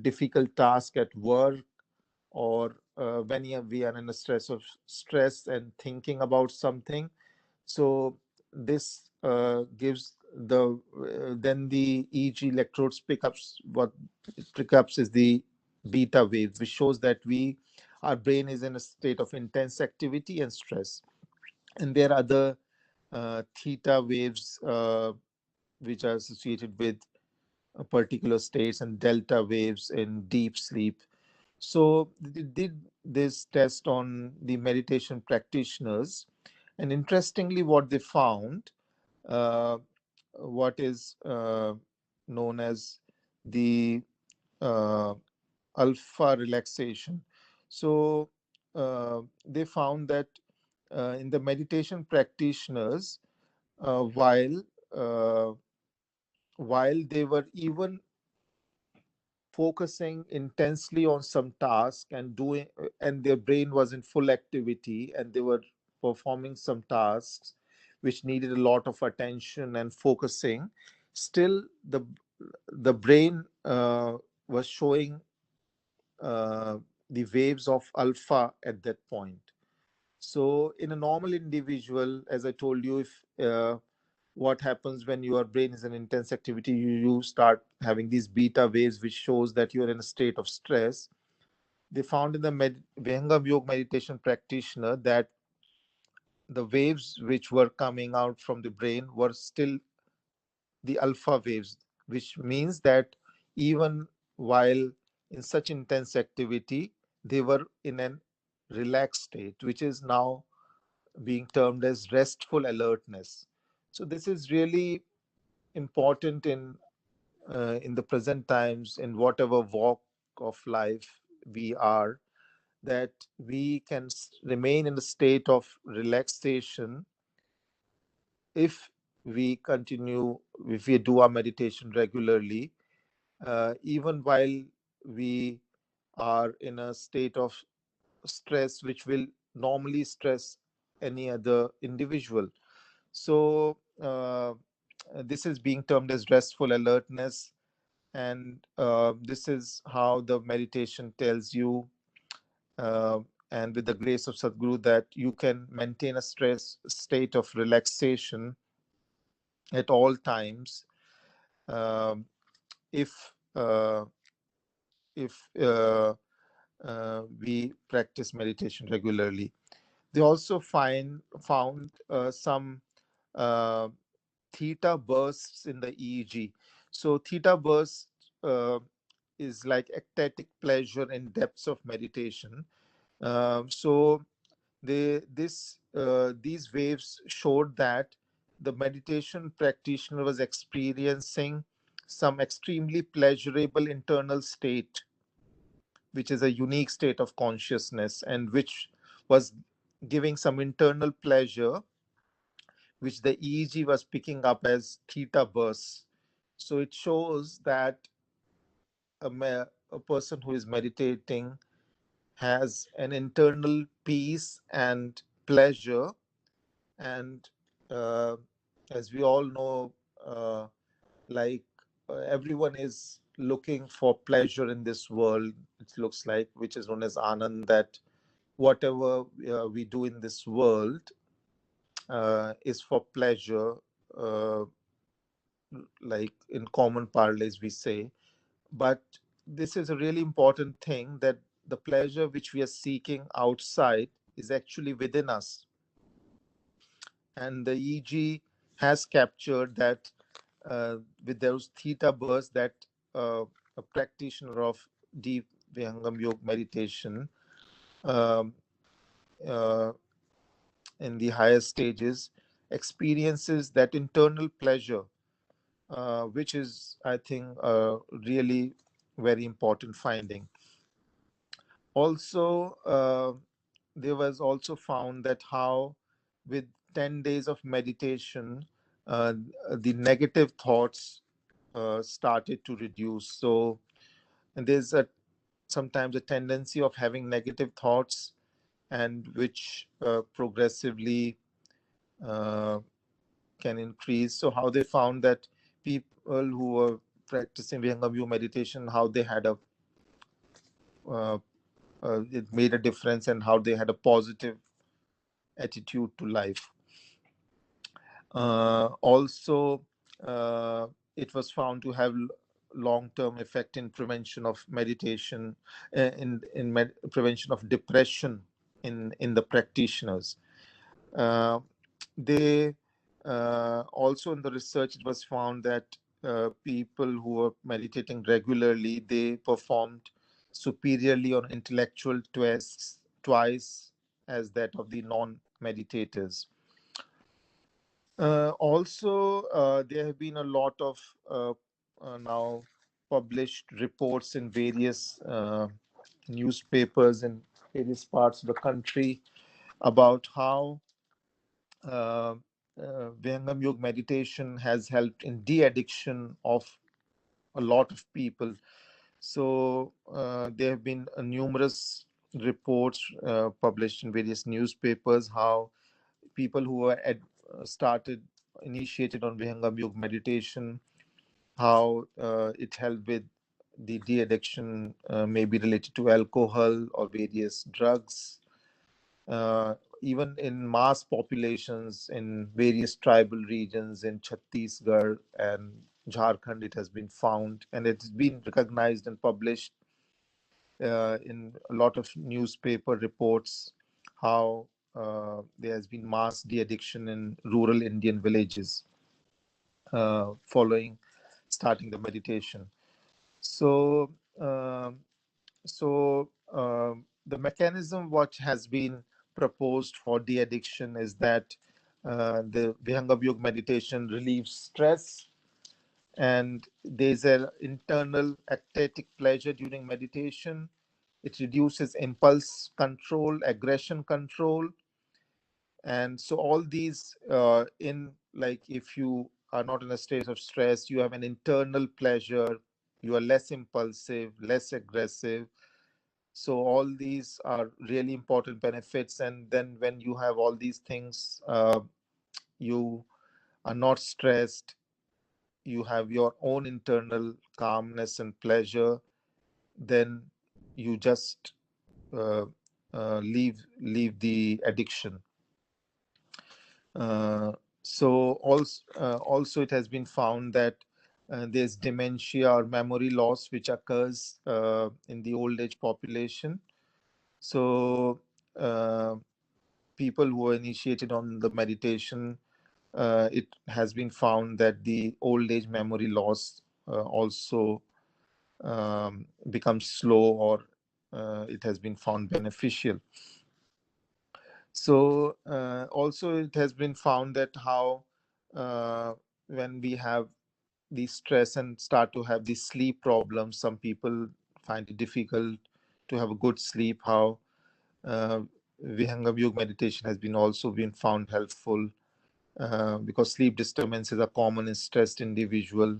difficult task at work, or when we are in a stress and thinking about something. So this gives then the EEG electrodes pickups, what it pickups is the beta waves, which shows that our brain is in a state of intense activity and stress. And there are other theta waves which are associated with particular states, and delta waves in deep sleep. So they did this test on the meditation practitioners, and interestingly, what they found, uh, what is known as the uh, alpha relaxation. So they found that in the meditation practitioners, uh, while uh, while they were even focusing intensely on some task and doing, and their brain was in full activity, and they were performing some tasks which needed a lot of attention and focusing, still the brain was showing the waves of alpha at that point. So in a normal individual, as I told you, if what happens when your brain is in intense activity, you start having these beta waves, which shows that you're in a state of stress. They found in the Vihangam yoga meditation practitioner that the waves which were coming out from the brain were still the alpha waves, which means that even while in such intense activity, they were in an relaxed state, which is now being termed as restful alertness. So this is really important in the present times, in whatever walk of life we are, that we can remain in a state of relaxation if we continue, if we do our meditation regularly, even while we are in a state of stress, which will normally stress any other individual. So this is being termed as restful alertness, and this is how the meditation tells you, uh, and with the grace of Sadhguru, that you can maintain a stress state of relaxation at all times, um, if uh, if we practice meditation regularly. They also found some uh, theta bursts in the EEG. So theta burst uh, is like ecstatic pleasure in depths of meditation. So these waves showed that the meditation practitioner was experiencing some extremely pleasurable internal state, which is a unique state of consciousness, and which was giving some internal pleasure, which the EEG was picking up as theta bursts. So it shows that a person who is meditating has an internal peace and pleasure. And uh, as we all know, uh, like everyone is looking for pleasure in this world, it looks like, which is known as Anand, that whatever we do in this world is for pleasure, like in common parlance we say. But this is a really important thing, that the pleasure which we are seeking outside is actually within us. And the EG has captured that with those theta bursts that a practitioner of deep Vihangam Yoga meditation um, uh, in the higher stages experiences that internal pleasure, which is, I think, a really very important finding. Also, there was also found that how with 10 days of meditation, uh, the negative thoughts started to reduce. So and there's sometimes a tendency of having negative thoughts, and which progressively uh, can increase. So how they found that people who were practicing Vihangam Yoga meditation, how they had uh, it made a difference, and how they had a positive attitude to life. Also, it was found to have long-term effect in prevention of meditation, in prevention of depression in the practitioners. They also, in the research, it was found that people who were meditating regularly, they performed superiorly on intellectual tests twice as that of the non-meditators. Also, there have been a lot of now published reports in various newspapers in various parts of the country about how Vihangam Yoga meditation has helped in de-addiction of a lot of people. So there have been numerous reports published in various newspapers how people who were initiated on Vihangam Yoga meditation, how it helped with the de-addiction, may be related to alcohol or various drugs. Even in mass populations in various tribal regions in Chhattisgarh and Jharkhand, it has been found, and it's been recognized and published in a lot of newspaper reports how there has been mass de-addiction in rural Indian villages following starting the meditation. So, the mechanism what has been proposed for de-addiction is that the Vihangam Yoga meditation relieves stress, and there's an internal ecstatic pleasure during meditation. It reduces impulse control, aggression control. And so all these in like if you are not in a state of stress, you have an internal pleasure, you are less impulsive, less aggressive. So all these are really important benefits. And then when you have all these things, you are not stressed, you have your own internal calmness and pleasure, then you just uh, leave the addiction. Also it has been found that there's dementia or memory loss which occurs in the old age population. So people who are initiated on the meditation, it has been found that the old age memory loss also becomes slow, or it has been found beneficial. So also it has been found that how when we have the stress and start to have the sleep problems, some people find it difficult to have a good sleep, how uh, Vihangam Yoga meditation has been also been found helpful, because sleep disturbances are common in stressed individual.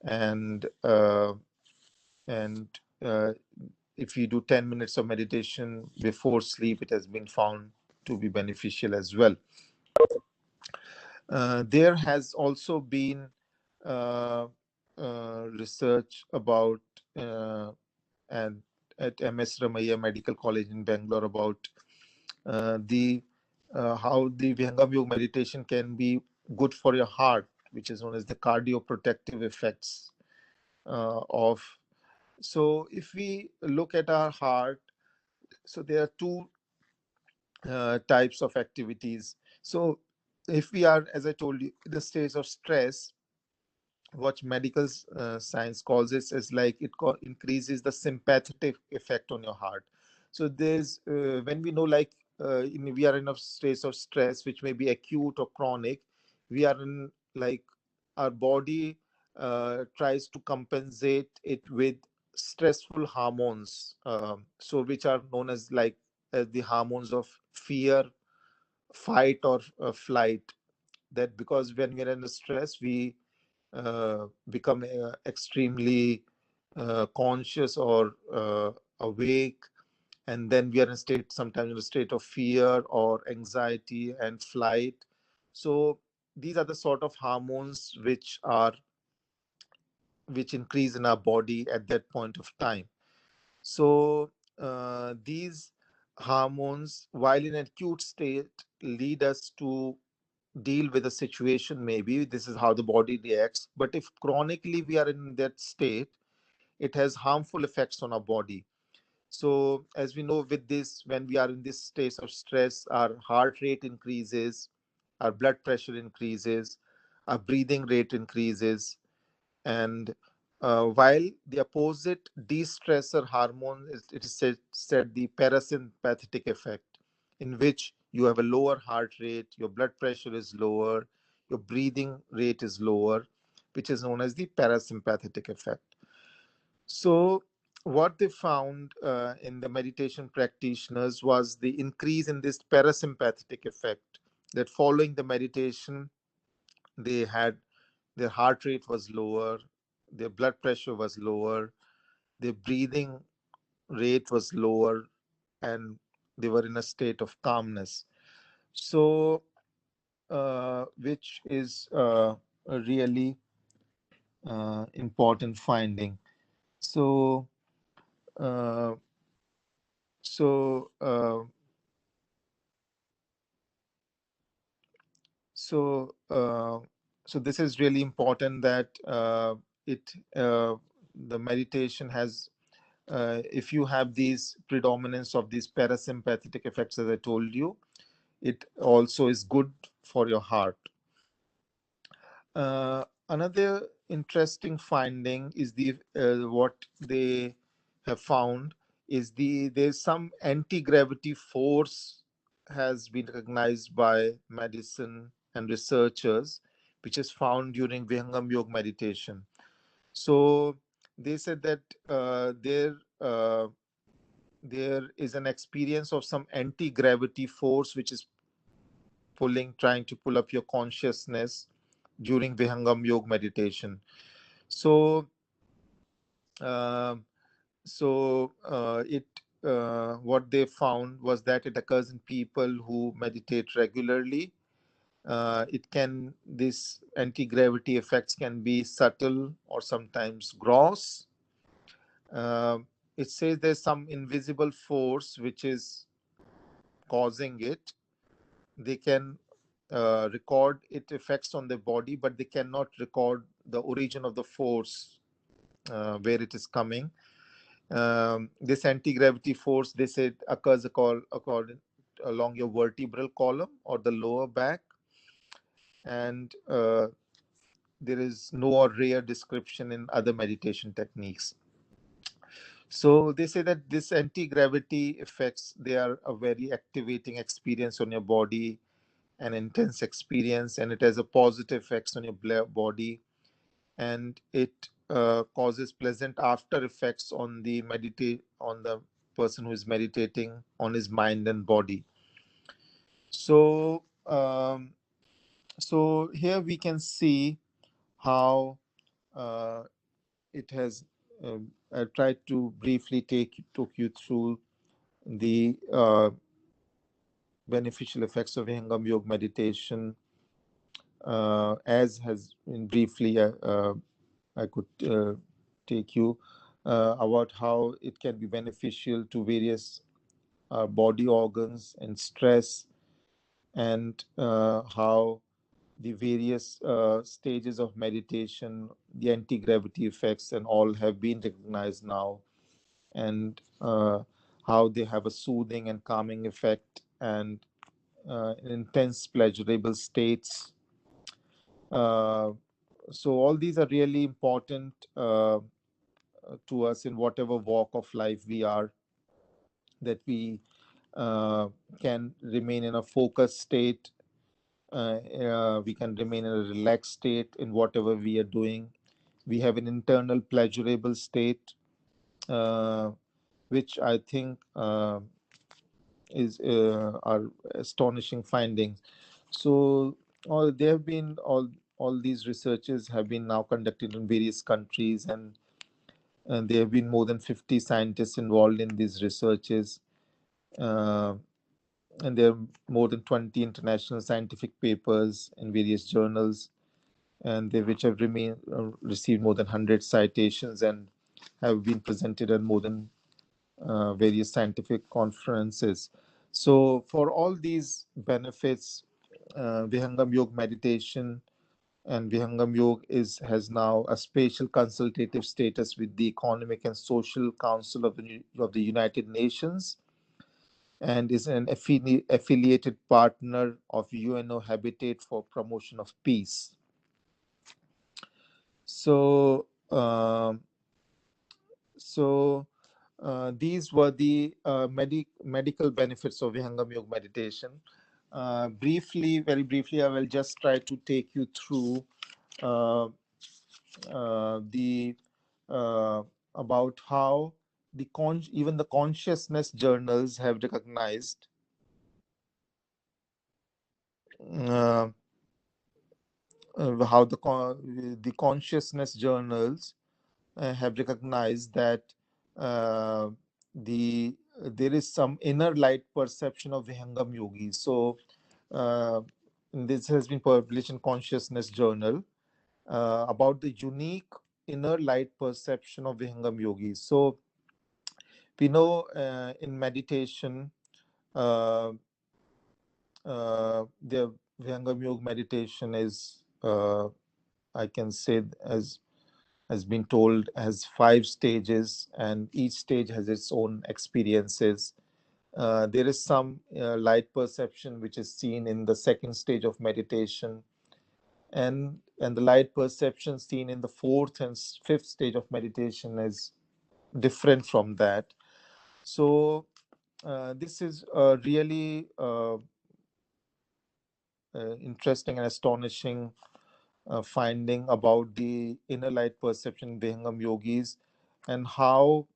And and if you do 10 minutes of meditation before sleep, it has been found to be beneficial as well. There has also been research about and at MS Ramaiah Medical College in Bangalore about how the Vihangam Yoga meditation can be good for your heart, which is known as the cardioprotective effects of. So if we look at our heart, so there are two types of activities. So if we are, as I told you, in the stage of stress, what medical science calls it is like it increases the sympathetic effect on your heart. So there's when we know like we are in a state of stress which may be acute or chronic, we are in like our body tries to compensate it with stressful hormones, so which are known as like the hormones of fear, fight, or flight. That because when we're in stress, we become extremely conscious or awake, and then we are in state sometimes in a state of fear or anxiety and flight. So these are the sort of hormones which increase in our body at that point of time. So these hormones, while in an acute state, lead us to deal with a situation. Maybe this is how the body reacts, but if chronically we are in that state, it has harmful effects on our body. So as we know, with this, when we are in this state of stress, our heart rate increases, our blood pressure increases, our breathing rate increases. And while the opposite de-stressor hormone is, it is said the parasympathetic effect, in which you have a lower heart rate, your blood pressure is lower, your breathing rate is lower, which is known as the parasympathetic effect. So what they found in the meditation practitioners was the increase in this parasympathetic effect, that following the meditation, they had their heart rate was lower, their blood pressure was lower, their breathing rate was lower, and they were in a state of calmness. So, which is a really important finding. So, uh, so, uh, so, uh, so this is really important that it the meditation has if you have these predominance of these parasympathetic effects, as I told you, it also is good for your heart. Another interesting finding is the what they have found is there's some anti-gravity force has been recognized by medicine and researchers, which is found during Vihangam Yoga meditation. So they said that there is an experience of some anti-gravity force which is trying to pull up your consciousness during Vihangam Yoga meditation. So, uh, what they found was that it occurs in people who meditate regularly. This anti-gravity effects can be subtle or sometimes gross. Uh, it says there's some invisible force which is causing it. They can record its effects on the body, but they cannot record the origin of the force where it is coming. This anti-gravity force, they said, occurs along your vertebral column or the lower back, and there is no or rare description in other meditation techniques. So they say that this anti-gravity effects, they are a very activating experience on your body, an intense experience, and it has a positive effects on your body, and it causes pleasant after effects on the person who is meditating, on his mind and body. So so here we can see how it has I tried to briefly took you through the beneficial effects of Vihangam Yoga meditation, as has been briefly I could take you. about how it can be beneficial to various body organs and stress, and how the various stages of meditation, the anti-gravity effects and all have been recognized now, and how they have a soothing and calming effect, and intense pleasurable states. So all these are really important to us in whatever walk of life we are, that we can remain in a focused state, we can remain in a relaxed state in whatever we are doing. We have an internal pleasurable state, which I think is are astonishing findings. So there have been all these researches have been now conducted in various countries, and there have been more than 50 scientists involved in these researches, and there are more than 20 international scientific papers in various journals, and which have received more than 100 citations and have been presented at more than various scientific conferences. So for all these benefits, Vihangam Yoga meditation and Vihangam Yoga has now a special consultative status with the Economic and Social Council of the United Nations, and is an affiliated partner of UNO Habitat for Promotion of Peace. So these were the medical benefits of Vihangam Yoga meditation. Very briefly, I will just try to take you through the about how even the consciousness journals have recognized uh, how the consciousness journals have recognized that uh, there is some inner light perception of Vihangam yogis. So this has been published in Consciousness Journal about the unique inner light perception of Vihangam yogis. So we know in meditation, the Vihangam yoga meditation is, I can say, as has been told, has 5 stages, and each stage has its own experiences. There is some light perception which is seen in the second stage of meditation, and the light perception seen in the fourth and fifth stage of meditation is different from that. So this is a really interesting and astonishing finding about the inner light perception in Vihangam yogis, and how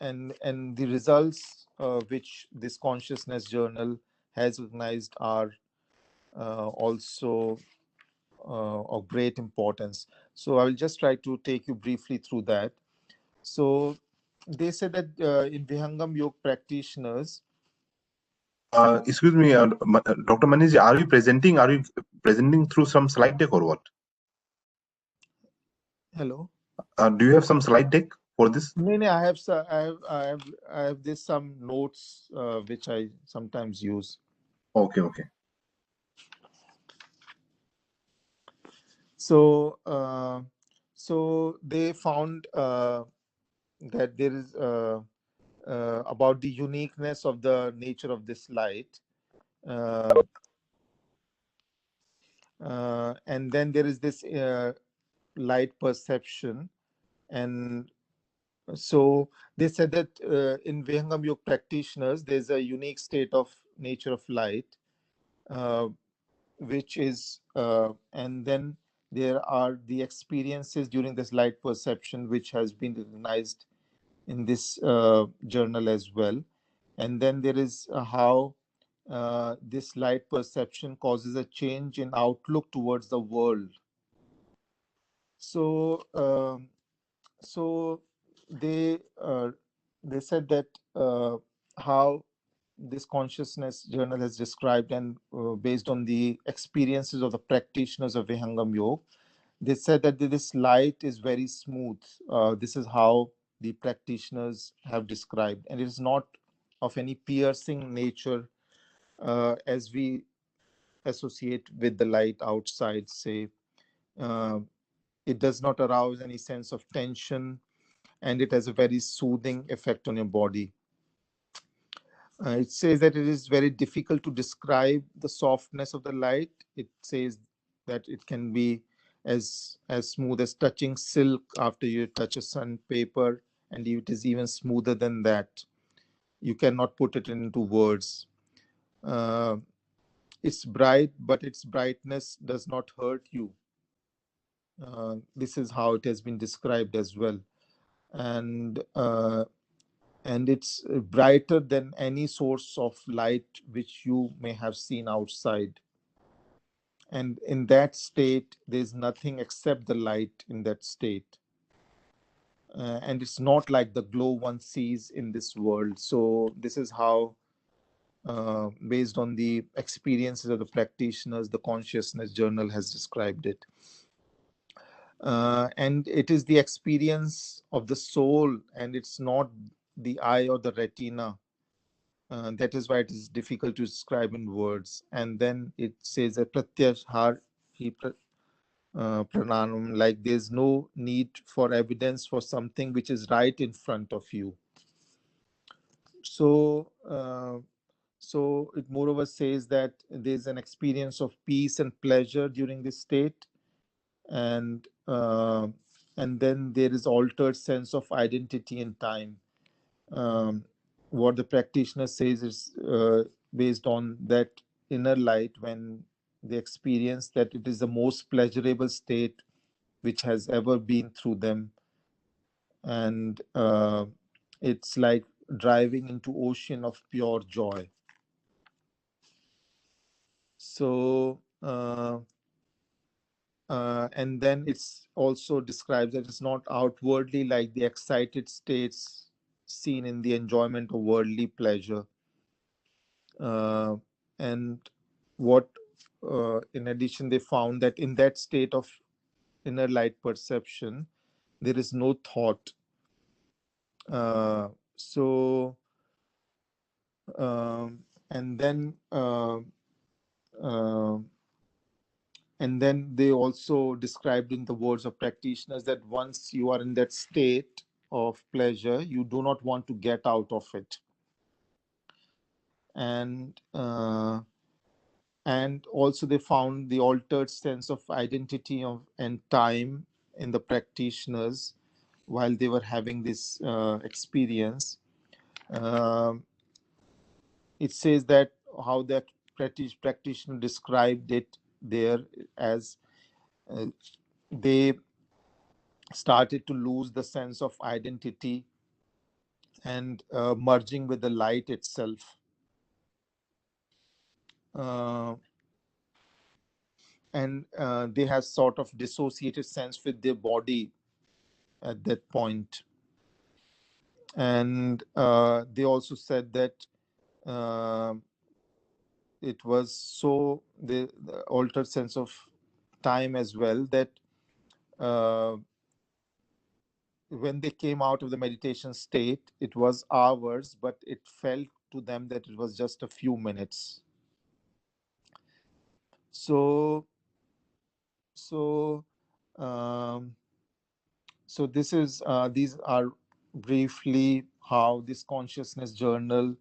and the results which this consciousness journal has recognized are also of great importance. So I will just try to take you briefly through that. So they said that in Vihangam yoga practitioners, Excuse me, Dr. Manish, are you presenting through some slide deck or what? hello. Do you have some slide deck for this? No, I have this some notes which I sometimes use. Okay. So so they found that there is about the uniqueness of the nature of this light, and then there is this light perception. And so they said that in Vihangam yoga practitioners there's a unique state of nature of light, which is and then there are the experiences during this light perception which has been recognized in this journal as well. And then there is how this light perception causes a change in outlook towards the world. So so they said that how this consciousness journal has described, and based on the experiences of the practitioners of Vihangam yoga, they said that this light is very smooth. This is how the practitioners have described, and it is not of any piercing nature as we associate with the light outside, say. Uh, it does not arouse any sense of tension, and it has a very soothing effect on your body. It says that it is very difficult to describe the softness of the light. It says that it can be as smooth as touching silk after you touch a sandpaper, and it is even smoother than that. You cannot put it into words. It's bright, but its brightness does not hurt you. This is how it has been described as well. And it's brighter than any source of light which you may have seen outside. And in that state, there's nothing except the light in that state. And it's not like the glow one sees in this world. So this is how, based on the experiences of the practitioners, the consciousness journal has described it. And it is the experience of the soul, and it's not the eye or the retina. That is why it is difficult to describe in words. And then it says that pratyahar hi prananam, like there's no need for evidence for something which is right in front of you. So it moreover says that there's an experience of peace and pleasure during this state, and then there is altered sense of identity and time. What the practitioner says is based on that inner light, when they experience that it is the most pleasurable state which has ever been through them, and it's like driving into ocean of pure joy. So and then it's also describes that it's not outwardly like the excited states seen in the enjoyment of worldly pleasure. And what in addition, they found that in that state of inner light perception, there is no thought. So and then and then they also described in the words of practitioners that once you are in that state of pleasure, you do not want to get out of it. And also they found the altered sense of identity of and time in the practitioners while they were having this experience. It says that how that practitioner described it there as they started to lose the sense of identity and merging with the light itself. And they have sort of dissociated sense with their body at that point. And they also said that it was so the altered sense of time as well, that when they came out of the meditation state, it was hours, but it felt to them that it was just a few minutes. So this is these are briefly how this consciousness journal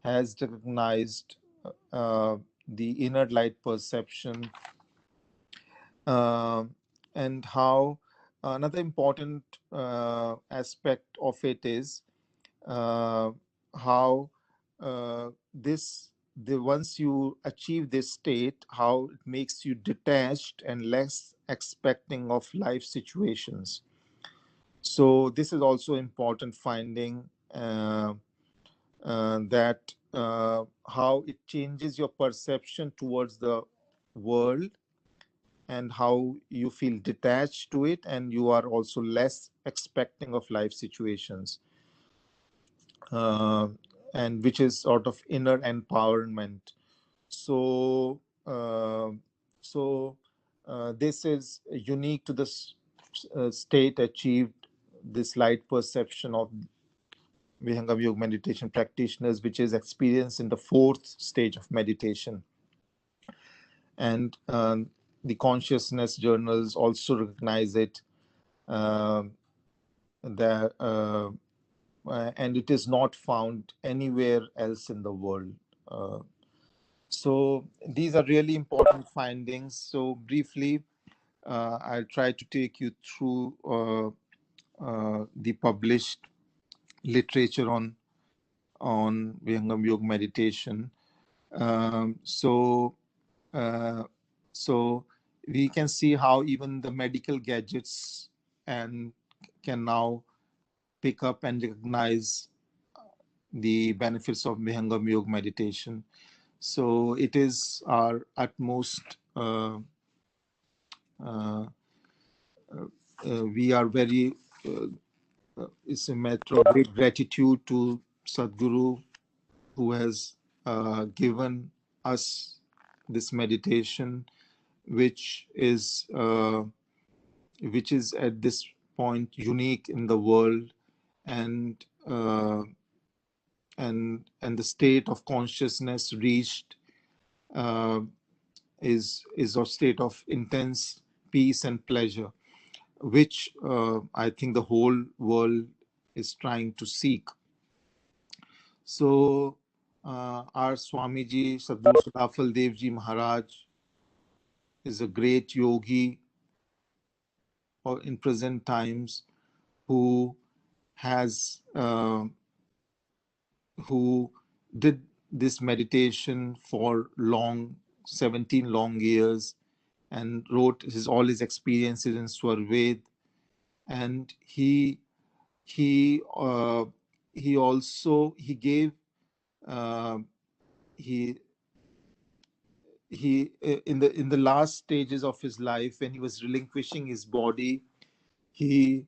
has recognized the inner light perception, and how another important aspect of it is how once you achieve this state, how it makes you detached and less expecting of life situations. So this is also important finding, that how it changes your perception towards the world, and how you feel detached to it, and you are also less expecting of life situations, and which is sort of inner empowerment. So This is unique to the state achieved, this light perception of Vihangam Yoga meditation practitioners, which is experienced in the fourth stage of meditation. And the consciousness journals also recognize it, and it is not found anywhere else in the world. So these are really important findings. So briefly, I'll try to take you through the published literature on Vihangam Yoga meditation. So we can see how even the medical gadgets and can now pick up and recognize the benefits of Vihangam Yoga meditation. So it is our utmost. We are very. It's a matter of great gratitude to Sadhguru, who has given us this meditation, which is at this point unique in the world, and the state of consciousness reached is a state of intense peace and pleasure, which I think the whole world is trying to seek. So our Swamiji Sadhguru Sadafal Devji Maharaj is a great yogi in present times who has who did this meditation for 17 long years, and wrote all his experiences in Swarved. And he also gave he in the last stages of his life, when he was relinquishing his body, he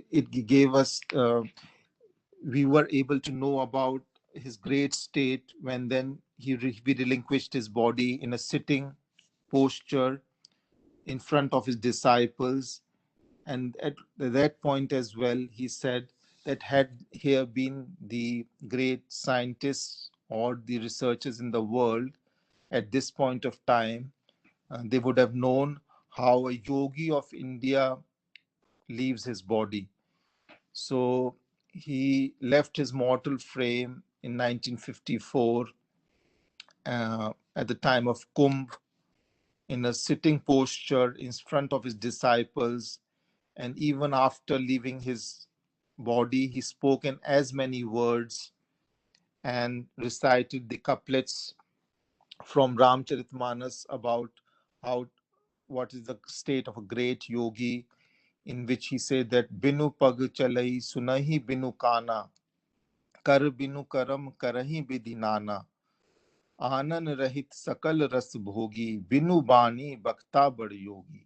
it gave us we were able to know about his great state when then he relinquished his body in a sitting posture in front of his disciples. And at that point as well, he said that had here been the great scientists or the researchers in the world at this point of time, they would have known how a yogi of India leaves his body. So he left his mortal frame in 1954 at the time of Kumbh, in a sitting posture in front of his disciples. And even after leaving his body, he spoke in as many words and recited the couplets from Ramcharitmanas about what is the state of a great yogi, in which he said that Binu pag chalai sunahi binu kana, kar binu karam karahi bidinana, आनन रहित सकल रस भोगी बिनु बानी बक्ता बड़ योगी.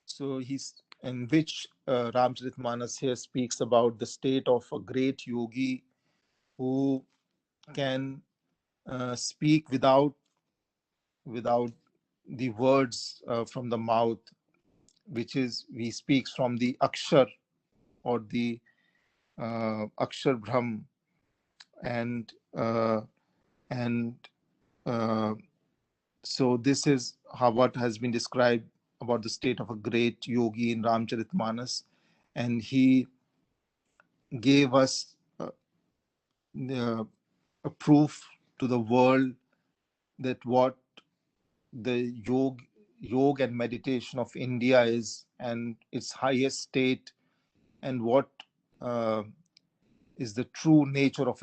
So he's in which Ramcharitmanas here speaks about the state of a great yogi who can speak without the words from the mouth, which is he speaks from the akshar or the akshar brahm, and so this is what has been described about the state of a great yogi in Ramcharitmanas. And he gave us a proof to the world that what the yoga and meditation of India is, and its highest state, and what is the true nature of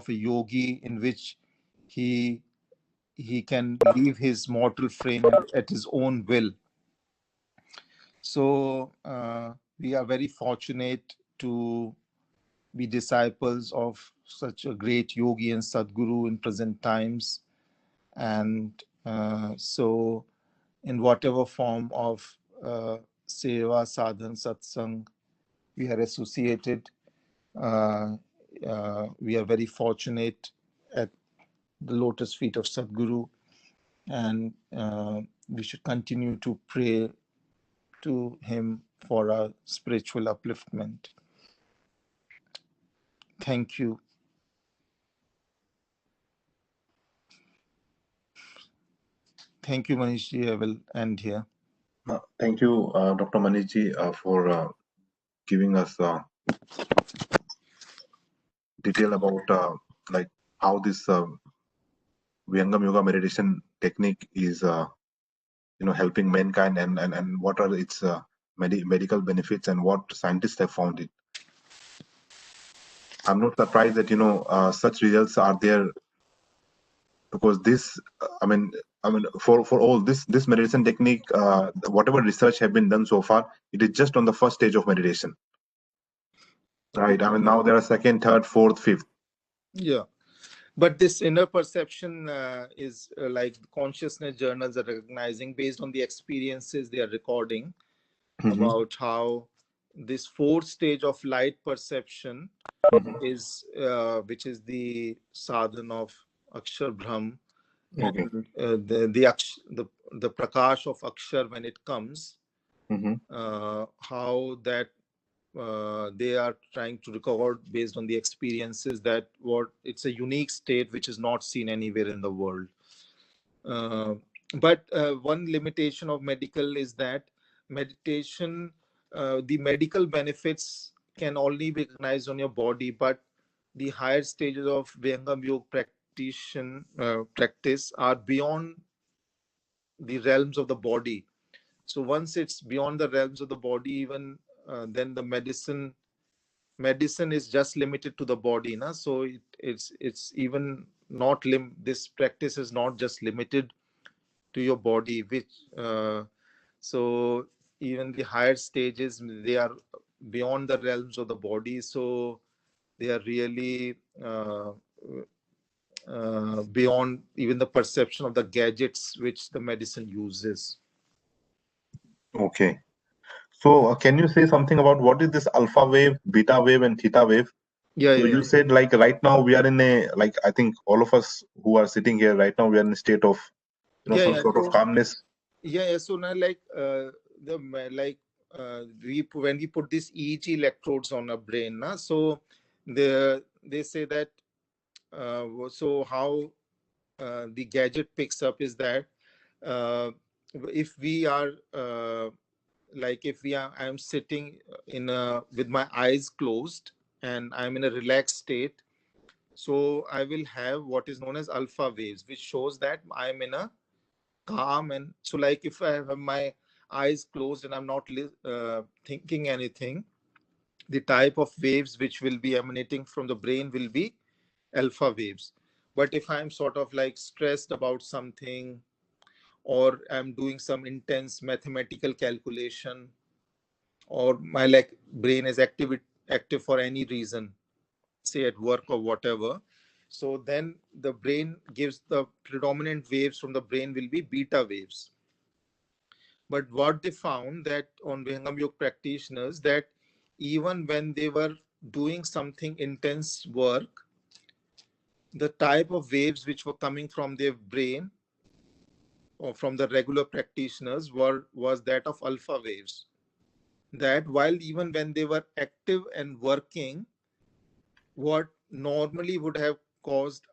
a yogi, in which he can leave his mortal frame at his own will. So we are very fortunate to be disciples of such a great yogi and Sadguru in present times. And so in whatever form of seva, sadhan, satsang we are associated, we are very fortunate at the lotus feet of Sadguru. and we should continue to pray to him for our spiritual upliftment. Thank you. Thank you, Manish. I will end here. Thank you, Dr. Manish, for giving us detail about like how this Vihangam yoga meditation technique is helping mankind, and what are its medical benefits and what scientists have found it. I'm not surprised that such results are there, because this I mean for all this meditation technique, whatever research have been done so far, it is just on the first stage of meditation, right? I mean, now there are second, third, fourth, fifth. Yeah, but this inner perception is like consciousness journals are recognizing based on the experiences they are recording about how this fourth stage of light perception is which is the sadhana of Akshar Brahm, Okay. and the prakash of Akshar when it comes, how that they are trying to record based on the experiences, that what it's a unique state which is not seen anywhere in the world. But one limitation of medical is that meditation, the medical benefits can only be recognized on your body, but the higher stages of Vihangam Yoga practice are beyond the realms of the body. So once it's beyond the realms of the body, even then the medicine is just limited to the body, na? So it's even not this practice is not just limited to your body, which so even the higher stages, they are beyond the realms of the body, so they are really beyond even the perception of the gadgets which the medicine uses. Okay. So can you say something about what is this alpha wave, beta wave, and theta wave? Yeah, So you said, like, right now we are in a, like, I think all of us who are sitting here right now, we are in a state of some sort of calmness. So now, like when we put these EEG electrodes on a brain, na, so they say that so how the gadget picks up is that if we are I'm sitting with my eyes closed and I'm in a relaxed state, so I will have what is known as alpha waves, which shows that I'm in a calm. And so, like, if I have my eyes closed and I'm not thinking anything, the type of waves which will be emanating from the brain will be alpha waves. But if I'm sort of like stressed about something, or I'm doing some intense mathematical calculation, or my brain is active for any reason, say at work or whatever, so then the brain gives the predominant waves from the brain will be beta waves. But what they found that on Vihangam Yoga practitioners, that even when they were doing something intense work, the type of waves which were coming from their brain or from the regular practitioners was that of alpha waves. That while even when they were active and working, what normally would have caused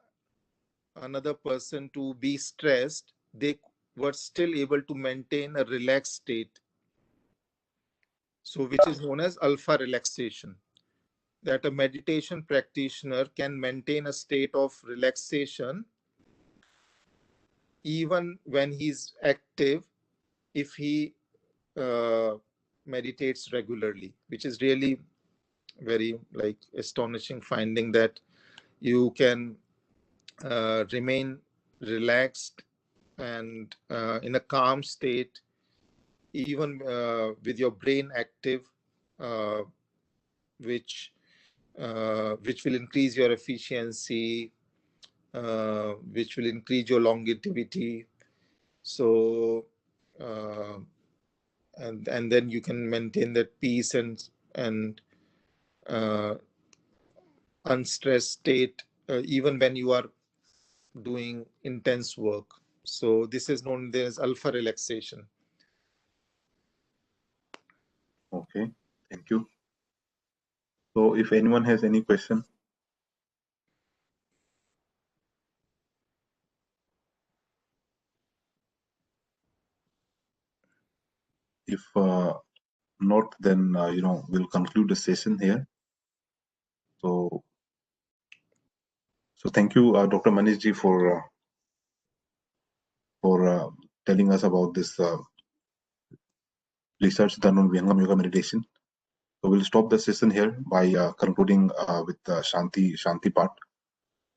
another person to be stressed, they were still able to maintain a relaxed state. So which is known as alpha relaxation. That a meditation practitioner can maintain a state of relaxation even when he's active, if he meditates regularly, which is really very astonishing finding, that you can remain relaxed and in a calm state even with your brain active, uh, which will increase your efficiency, which will increase your longevity. So and then you can maintain that peace and unstressed state even when you are doing intense work. So this is known as alpha relaxation. Okay, thank you. So if anyone has any question, if not, then we'll conclude the session here. So thank you, Dr. Maneesh ji, for telling us about this research done on Vihangam yoga meditation. So we'll stop the session here by concluding with Shanti part.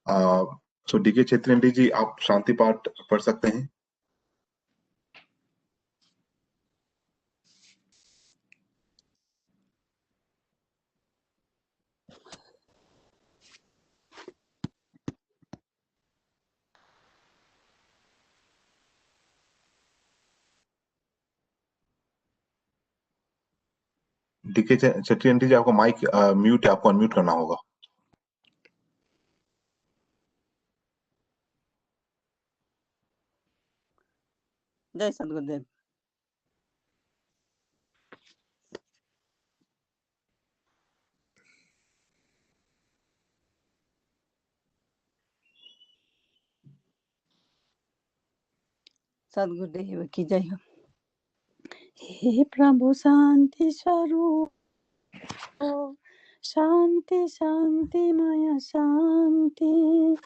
So DK Chetriyanti जी, आप शांति पाठ पढ़ सकते हैं? DK चेट्रियंटी जी, आपका mic mute है, आपको unmute करना होगा. जय सद्गुरुदेव। सद्गुरुदेव की जय हो। हे प्रभु शांति स्वरूप, शांति शांतिमय शांति,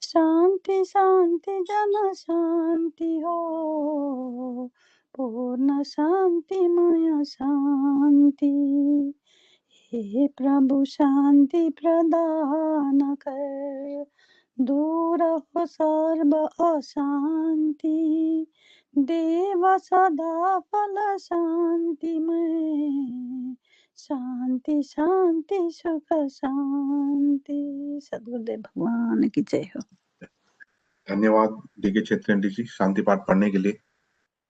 शांति शांति जन शांति हो, पूर्ण शांतिमय शांति। हे प्रभु शांति प्रदान कर, दूर हो सर्व अशांति, देव सदा फल शांति में, शांति शांति सुख शांति। सद्गुरुदेव भगवान की जय हो। धन्यवाद डीके चेट्रियंटी जी शांति पाठ पढ़ने के लिए.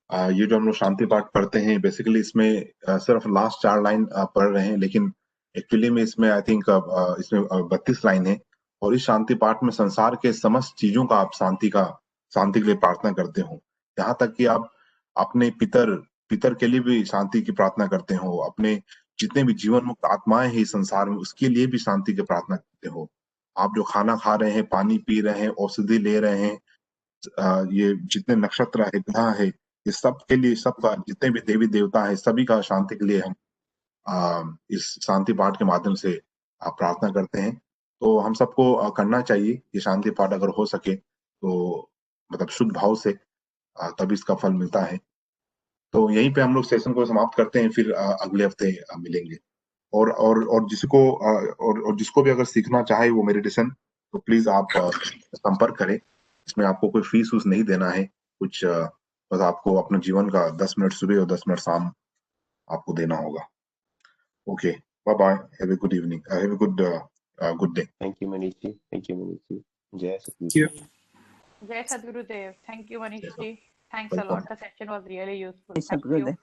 ये जो हम लोग शांति पाठ पढ़ते हैं, बेसिकली इसमें सिर्फ लास्ट 4 लाइन पढ़ रहे हैं, लेकिन एक्चुअली में इसमें आई थिंक इसमें 32 लाइन है. और इस शांति पाठ में संसार के समस्त चीजों का आप शांति के लिए प्रार्थना करते हो. यहाँ तक कि आप अपने पितर के लिए भी शांति की प्रार्थना करते हो, अपने जितने भी जीवन मुक्त आत्माएं हैं इस संसार में उसके लिए भी शांति की प्रार्थना करते हो. आप जो खाना खा रहे हैं, पानी पी रहे हैं, औषधि ले रहे हैं, ये जितने नक्षत्र है, ग्रह है, ये सब के लिए, सबका जितने भी देवी देवता है, सभी का शांति के लिए हम इस शांति पाठ के माध्यम से प्रार्थना करते हैं. तो हम सबको करना चाहिए ये शांति पाठ, अगर हो सके तो मतलब शुद्ध भाव से, तभी इसका फल मिलता है. तो यहीं पे हम लोग सेशन को समाप्त करते हैं, फिर अगले हफ्ते मिलेंगे. और जिसको भी अगर सीखना चाहे वो मेडिटेशन, तो प्लीज आप संपर्क करें. इसमें आपको कोई फीस उस नहीं देना है कुछ, बस आपको अपने जीवन का 10 मिनट सुबह और 10 मिनट शाम आपको देना होगा. Okay, bye bye, have a good evening, have a good day. Thank you Manish ji, thank you Manish ji. जय सतगुरु. Jai Sadgurudev. Thank you, Manish ji. Thanks a Welcome. lot. The session was really useful. जय Thank you. Sadgurudev.